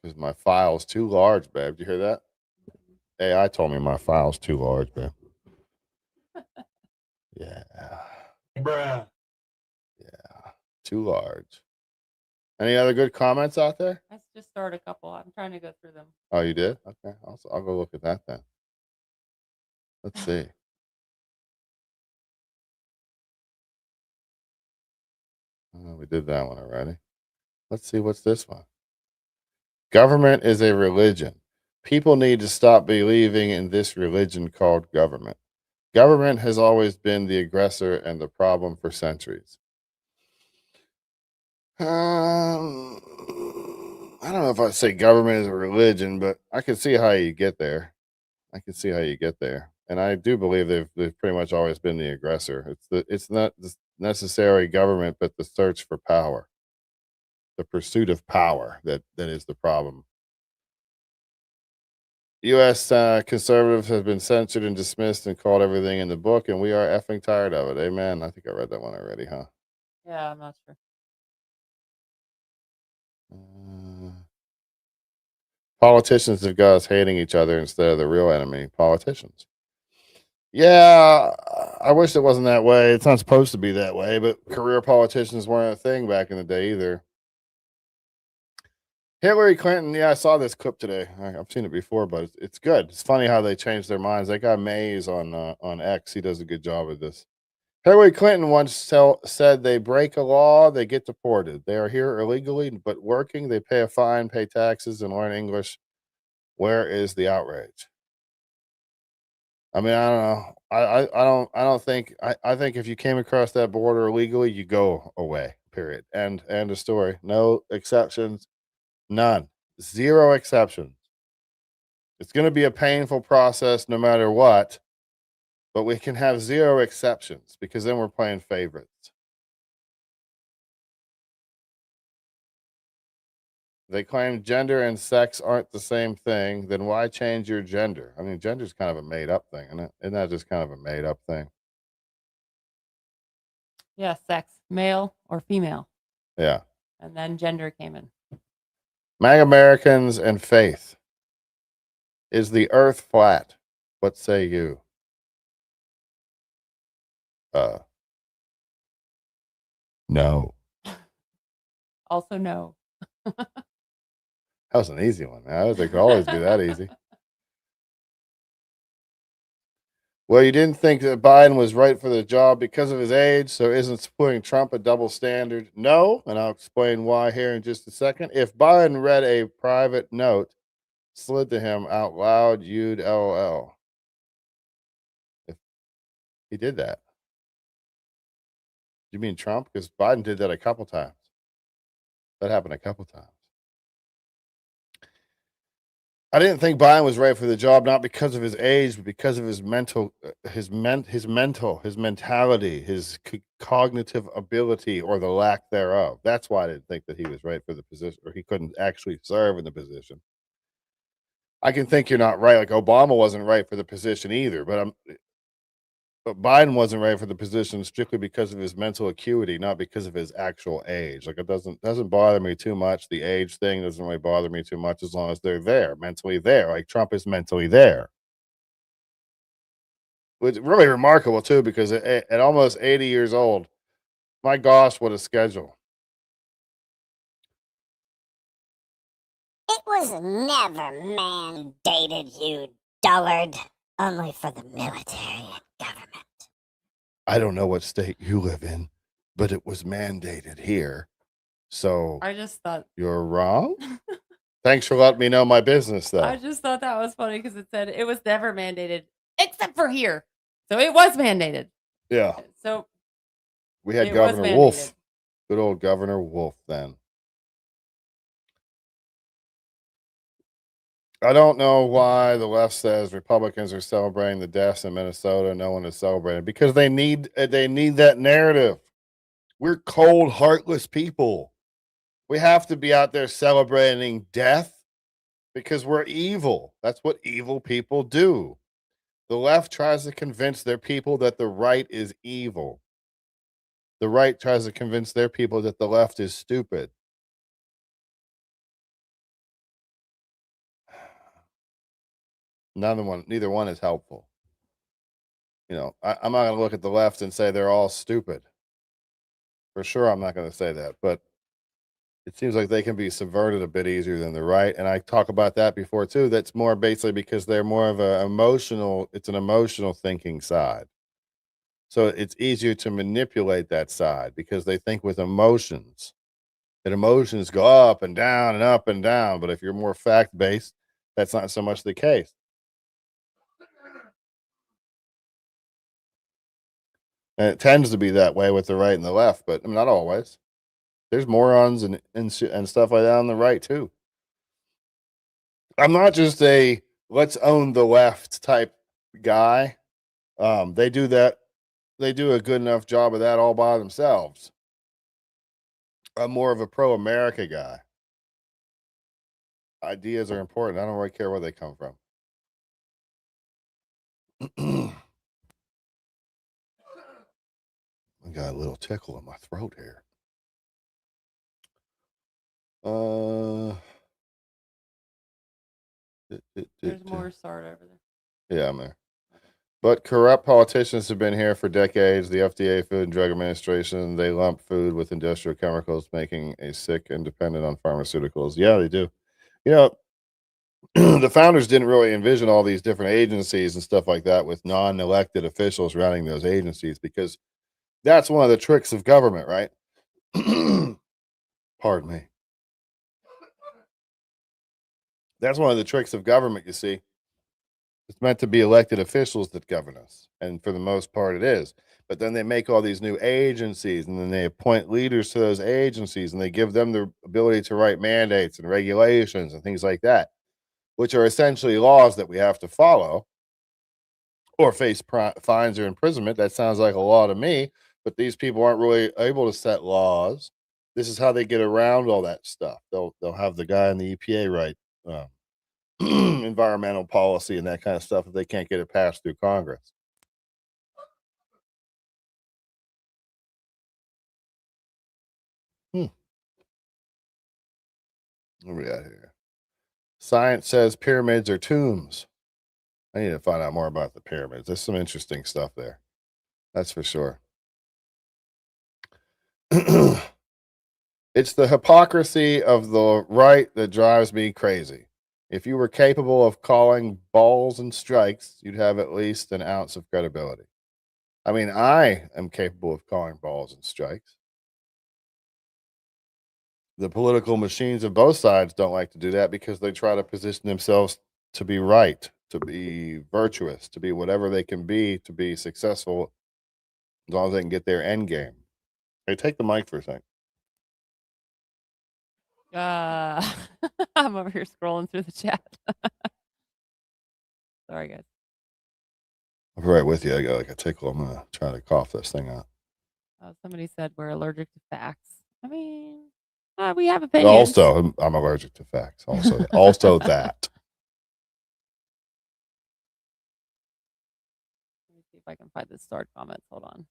Because my file's too large, babe. Did you hear that? AI told me my file's too large, babe. Yeah. Bruh. Yeah. Too large. Any other good comments out there? I just started a couple. I'm trying to go through them. Oh, you did? Okay. I'll go look at that then. Let's see. Oh, we did that one already. Let's see what's this one. Government is a religion. People need to stop believing in this religion called government. Government has always been the aggressor and the problem for centuries. I don't know if I'd say government is a religion, but I can see how you get there. And I do believe they've pretty much always been the aggressor. It's not the necessary government, but the search for power. the pursuit of power that is the problem. U.S. Conservatives have been censored and dismissed and called everything in the book, and we are effing tired of it. Amen. I think I read that one already, huh? Yeah, I'm not sure. Politicians have got us hating each other instead of the real enemy, politicians. Yeah, I wish it wasn't that way. It's not supposed to be that way, but career politicians weren't a thing back in the day either. Hillary Clinton, yeah, I saw this clip today. I've seen it before, but it's good. It's funny how they changed their minds. That guy Mays on X, he does a good job of this. Hillary Clinton once said they break a law, they get deported. They are here illegally, but working, they pay a fine, pay taxes, and learn English. Where is the outrage? I mean, I don't know. I don't think. I think if you came across that border illegally, you go away. Period. End of story. No exceptions. None. Zero exceptions. It's going to be a painful process no matter what, but we can have zero exceptions because then we're playing favorites. They claim gender and sex aren't the same thing. Then why change your gender? I mean, gender's kind of a made up thing, isn't it? Isn't that just kind of a made up thing? Yeah, sex, male or female. Yeah. And then gender came in. MAGA Americans and faith. Is the earth flat? What say you? No. Also, no. That was an easy one. I don't think it could always be that easy. Well, you didn't think that Biden was right for the job because of his age, so isn't supporting Trump a double standard? No, and I'll explain why here in just a second. If Biden read a private note slid to him out loud, you'd LOL. If he did that. You mean Trump? Because Biden did that a couple times. That happened a couple times. I didn't think Biden was right for the job, not because of his age, but because of his mentality, his cognitive ability, or the lack thereof. That's why I didn't think that he was right for the position, or he couldn't actually serve in the position. I can think you're not right. Like Obama wasn't right for the position either, but Biden wasn't right for the position strictly because of his mental acuity, not because of his actual age. Like it doesn't bother me too much. The age thing doesn't really bother me too much as long as they're there, mentally there. Like Trump is mentally there. It's really remarkable too, because at almost 80 years old, my gosh, what a schedule. It was never mandated, you dullard. Only for the military and government. I don't know what state you live in, but it was mandated here. So I just thought you're wrong. Thanks for letting me know my business, though. I just thought that was funny because it said it was never mandated except for here. So it was mandated. Yeah. So we had Governor Wolf. Good old Governor Wolf then. I don't know why the left says Republicans are celebrating the deaths in Minnesota. No one is celebrating because they need that narrative. We're cold, heartless people. We have to be out there celebrating death because we're evil. That's what evil people do. The left tries to convince their people that the right is evil. The right tries to convince their people that the left is stupid. Neither one is helpful. You know, I'm not going to look at the left and say they're all stupid. For sure, I'm not going to say that, but it seems like they can be subverted a bit easier than the right. And I talk about that before too. That's more basically because they're more of an emotional thinking side. So it's easier to manipulate that side because they think with emotions. And emotions go up and down and up and down. But if you're more fact-based, that's not so much the case. And it tends to be that way with the right and the left, but I mean, not always. There's morons and stuff like that on the right too. I'm not just a let's own the left type guy. They do that. They do a good enough job of that all by themselves. I'm more of a pro-America guy. Ideas are important. I don't really care where they come from. I got a little tickle in my throat here. There's more sword over there. Yeah, I'm there. But corrupt politicians have been here for decades. The FDA, Food and Drug Administration, they lump food with industrial chemicals, making a sick and dependent on pharmaceuticals. Yeah, they do. You know, the founders didn't really envision all these different agencies and stuff like that with non-elected officials running those agencies, because that's one of the tricks of government, right? Pardon me. That's one of the tricks of government, you see. It's meant to be elected officials that govern us, and for the most part it is. But then they make all these new agencies, and then they appoint leaders to those agencies, and they give them the ability to write mandates and regulations and things like that, which are essentially laws that we have to follow or face fines or imprisonment. That sounds like a law to me, but these people aren't really able to set laws. This is how they get around all that stuff. They'll have the guy in the EPA write environmental policy and that kind of stuff if they can't get it passed through Congress. What do we got here? Science says pyramids are tombs. I need to find out more about the pyramids. There's some interesting stuff there. That's for sure. It's the hypocrisy of the right that drives me crazy. If you were capable of calling balls and strikes, you'd have at least an ounce of credibility. I mean, I am capable of calling balls and strikes. The political machines of both sides don't like to do that because they try to position themselves to be right, to be virtuous, to be whatever they can be, to be successful, as long as they can get their end game. Hey, take the mic for a second. I'm over here scrolling through the chat. Sorry, guys. I'm right with you. I got like a tickle. I'm gonna try to cough this thing out. Somebody said we're allergic to facts. I mean, we have opinions. Also, I'm allergic to facts. Also that. Let me see if I can find the start comments. Hold on.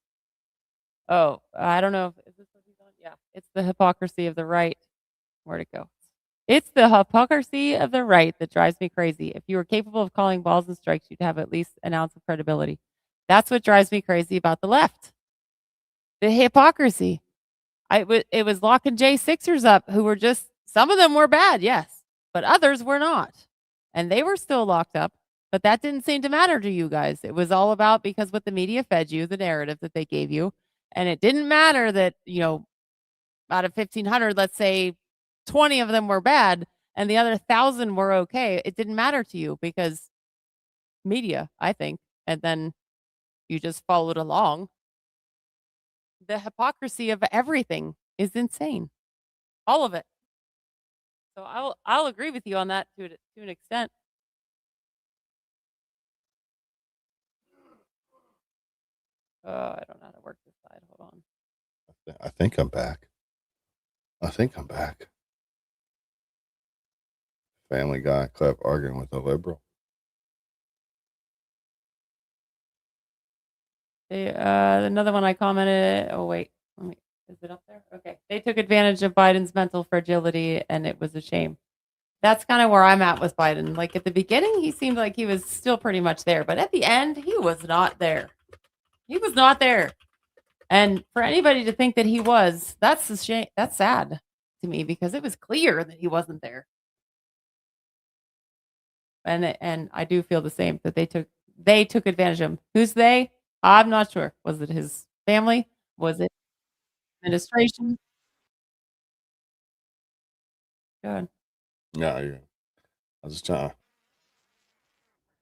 Oh, I don't know. Is this what he's on? Yeah, it's the hypocrisy of the right. Where'd it go? It's the hypocrisy of the right that drives me crazy. If you were capable of calling balls and strikes, you'd have at least an ounce of credibility. That's what drives me crazy about the left. The hypocrisy. It was Locke and Jay Sixers up who were just, some of them were bad, yes, but others were not. And they were still locked up, but that didn't seem to matter to you guys. It was all about, because what the media fed you, the narrative that they gave you, and it didn't matter that, out of 1,500, let's say 20 of them were bad and the other 1,000 were okay. It didn't matter to you because media, I think, and then you just followed along. The hypocrisy of everything is insane. All of it. So I'll agree with you on that to an extent. Oh, I don't know how to work this side. Hold on. I think I'm back. Family Guy clip arguing with a liberal. Another one I commented. Oh wait, is it up there? Okay, they took advantage of Biden's mental fragility, and it was a shame. That's kind of where I'm at with Biden. Like at the beginning, he seemed like he was still pretty much there, but at the end, he was not there. He was not there. And for anybody to think that he was, that's a shame. That's sad to me because it was clear that he wasn't there. And I do feel the same, that they took advantage of him. Who's they? I'm not sure. Was it his family? Was it administration? Good. No, I was just trying.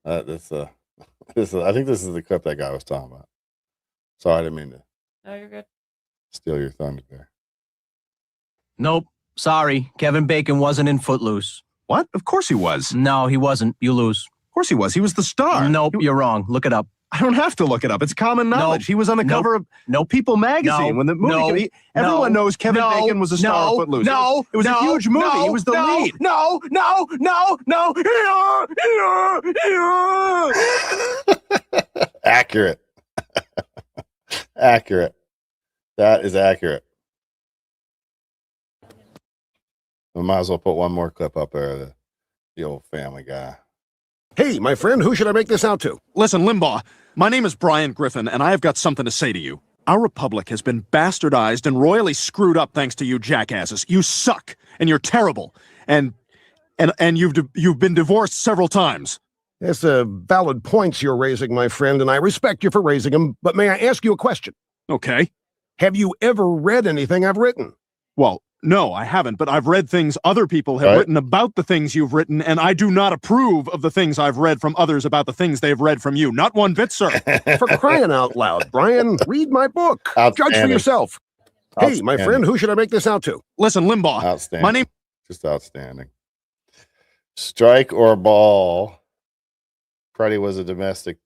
I think this is the clip that guy was talking about. Sorry, I didn't mean to. No, you're good. Steal your thunder there. Nope. Sorry. Kevin Bacon wasn't in Footloose. What? Of course he was. No, he wasn't. You lose. Of course he was. He was the star. Nope, you're wrong. Look it up. I don't have to look it up. It's common knowledge. He was on the cover of People magazine when the movie. Everyone knows Kevin Bacon was a star of Footloose. It was a huge movie. He was the lead. Accurate. Accurate. That is accurate. We might as well put one more clip up there of the old Family Guy. Hey, my friend, who should I make this out to? Listen, Limbaugh, my name is Brian Griffin, and I have got something to say to you. Our republic has been bastardized and royally screwed up thanks to you jackasses. You suck, and you're terrible, and you've been divorced several times. It's valid points you're raising, my friend, and I respect you for raising them, but may I ask you a question? Okay. Have you ever read anything I've written? Well, no, I haven't, but I've read things other people have written about the things you've written, and I do not approve of the things I've read from others about the things they've read from you. Not one bit, sir. For crying out loud, Brian, read my book. Judge for yourself. Hey, my friend, who should I make this out to? Listen, Limbaugh. Outstanding. My name... Just outstanding. Strike or ball. Freddie was a domestic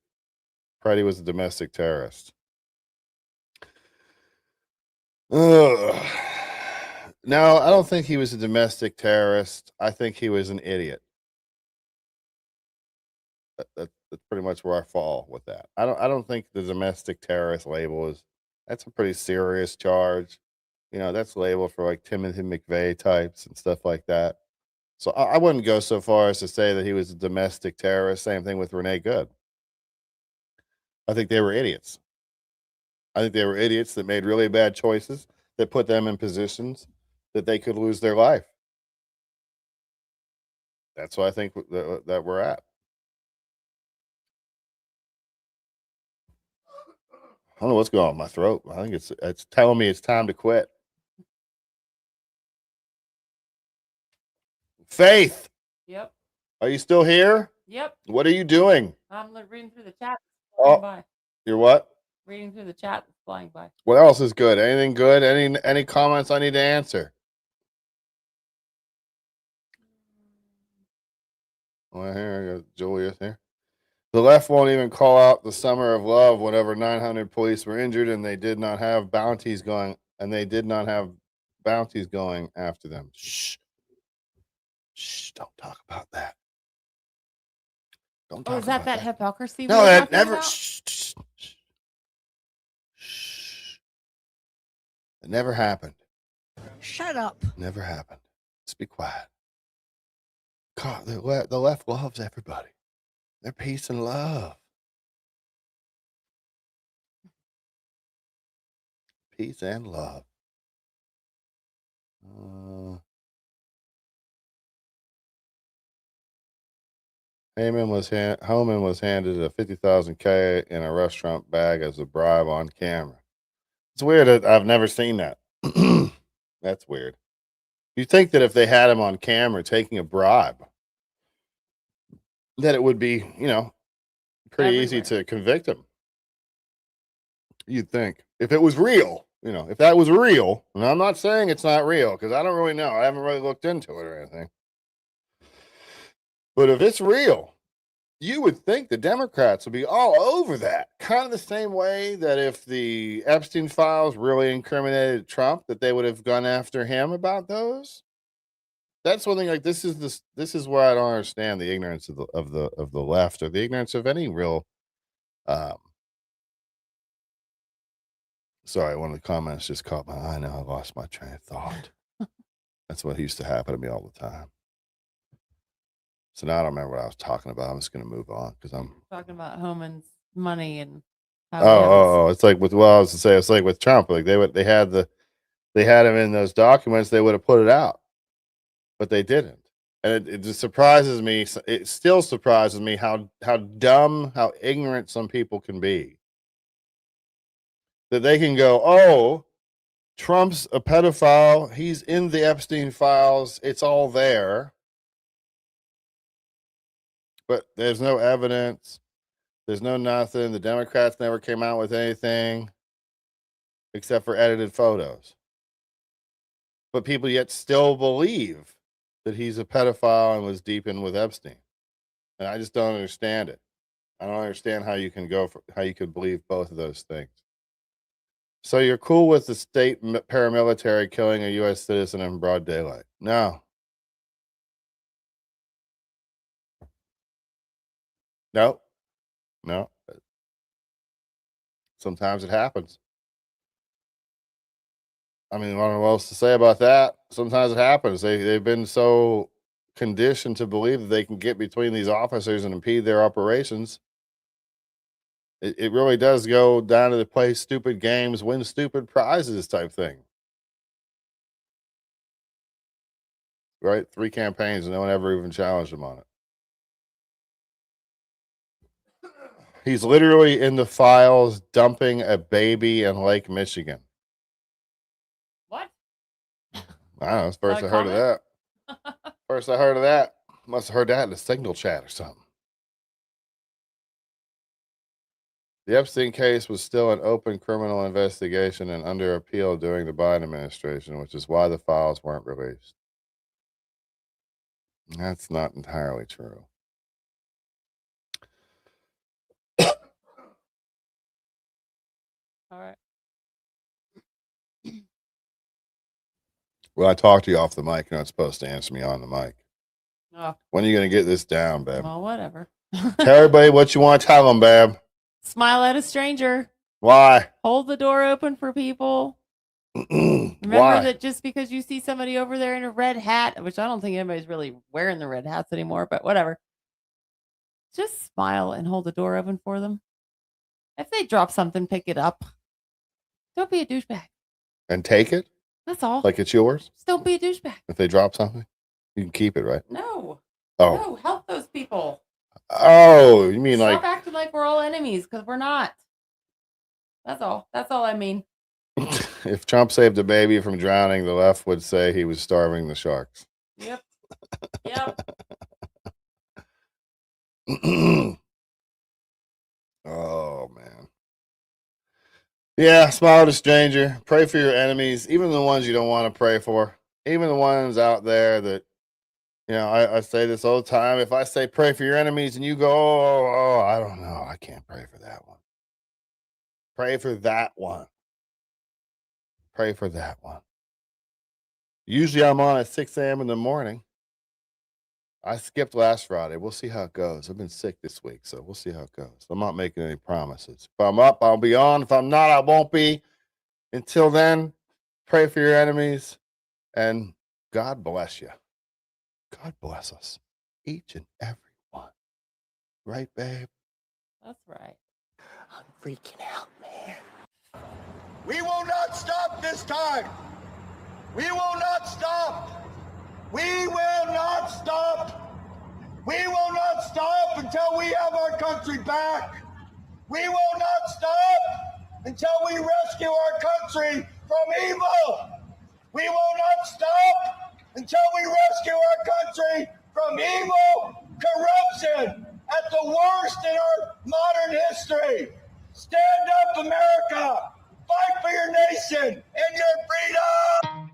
terrorist. Ugh. No, I don't think he was a domestic terrorist. I think he was an idiot. That's pretty much where I fall with that. I don't think the domestic terrorist label that's a pretty serious charge. You know, that's labeled for like Timothy McVeigh types and stuff like that. So I wouldn't go so far as to say that he was a domestic terrorist. Same thing with Renee Good. I think they were idiots. I think they were idiots that made really bad choices that put them in positions that they could lose their life. That's what I think that we're at. I don't know what's going on with my throat. I think it's telling me it's time to quit. Faith. Yep. Are you still here? Yep. What are you doing? I'm reading through the chat. Flying by. You're what? Reading through the chat. Flying by. What else is good? Anything good? Any comments I need to answer? Well, here I got Julius here. The left won't even call out the summer of love whenever 900 police were injured and they did not have bounties going after them. Shh. Shh, don't talk about that. Don't talk is about that hypocrisy? No, that never. Shh, shh, shh. Shh. It never happened. Shut up. Never happened. Just be quiet. God, the left loves everybody. They're peace and love. Peace and love. Homan was handed a $50,000 in a restaurant bag as a bribe on camera. It's weird that I've never seen that. That's weird. You think that if they had him on camera taking a bribe, that it would be, pretty easy to convict him. You'd think. If it was real, if that was real, and I'm not saying it's not real, because I don't really know. I haven't really looked into it or anything. But if it's real, you would think the Democrats would be all over that. Kind of the same way that if the Epstein files really incriminated Trump, that they would have gone after him about those. That's one thing. Like this is where I don't understand the ignorance of the left, or the ignorance of any real. Sorry, one of the comments just caught my eye. Now I lost my train of thought. That's what used to happen to me all the time. So now I don't remember what I was talking about. I'm just going to move on because I'm talking about Homan's money and. It's like with it's like with Trump. Like they had him in those documents. They would have put it out, but they didn't. And it just surprises me. It still surprises me how dumb, how ignorant some people can be. That they can go, oh, Trump's a pedophile. He's in the Epstein files. It's all there. But there's no evidence. There's no nothing. The Democrats never came out with anything except for edited photos. But people yet still believe that he's a pedophile and was deep in with Epstein. And I just don't understand it. I don't understand how you can how you could believe both of those things. So you're cool with the state paramilitary killing a U.S. citizen in broad daylight? No. No. No. Sometimes it happens. I mean, I don't know what else to say about that. Sometimes it happens. They've been so conditioned to believe that they can get between these officers and impede their operations. It really does go down to the play stupid games, win stupid prizes type thing. Right? 3 campaigns and no one ever even challenged him on it. He's literally in the files dumping a baby in Lake Michigan. What? I don't know. It's the first Not a I heard of that. First I heard of that. Must have heard that in the Signal chat or something. The Epstein case was still an open criminal investigation and under appeal during the Biden administration, which is why the files weren't released. That's not entirely true. All right. Well, I talked to you off the mic. You're not supposed to answer me on the mic. Oh. When are you going to get this down, babe? Well, whatever. Tell everybody what you want to tell them, babe. Smile at a stranger. Why? Hold the door open for people. Remember Why? that just because you see somebody over there in a red hat, which I don't think anybody's really wearing the red hats anymore, but whatever. Just smile and hold the door open for them. If they drop something, pick it up. Don't be a douchebag. And take it? That's all. Like it's yours? Just don't be a douchebag. If they drop something, you can keep it, right? No. Oh. No, help those people. Oh, you mean Stop like acting like we're all enemies, because we're not. That's all. That's all I mean. if Trump saved a baby from drowning, the left would say he was starving the sharks. Yep. Yep. Oh, man. Yeah, smile at a stranger. Pray for your enemies, even the ones you don't want to pray for. Even the ones out there that, you know, I say this all the time. If I say pray for your enemies and you go, oh, I don't know. I can't pray for that one. Pray for that one. Pray for that one. Usually I'm on at 6 a.m. in the morning. I skipped last Friday. We'll see how it goes. I've been sick this week, so we'll see how it goes. I'm not making any promises. If I'm up, I'll be on. If I'm not, I won't be. Until then, pray for your enemies, and God bless you. God bless us, each and every one. Right, babe? That's right. I'm freaking out, man. We will not stop this time. We will not stop. We will not stop. We will not stop until we have our country back. We will not stop until we rescue our country from evil. We will not stop until we rescue our country from evil, corruption at the worst in our modern history. Stand up, America. Fight for your nation and your freedom.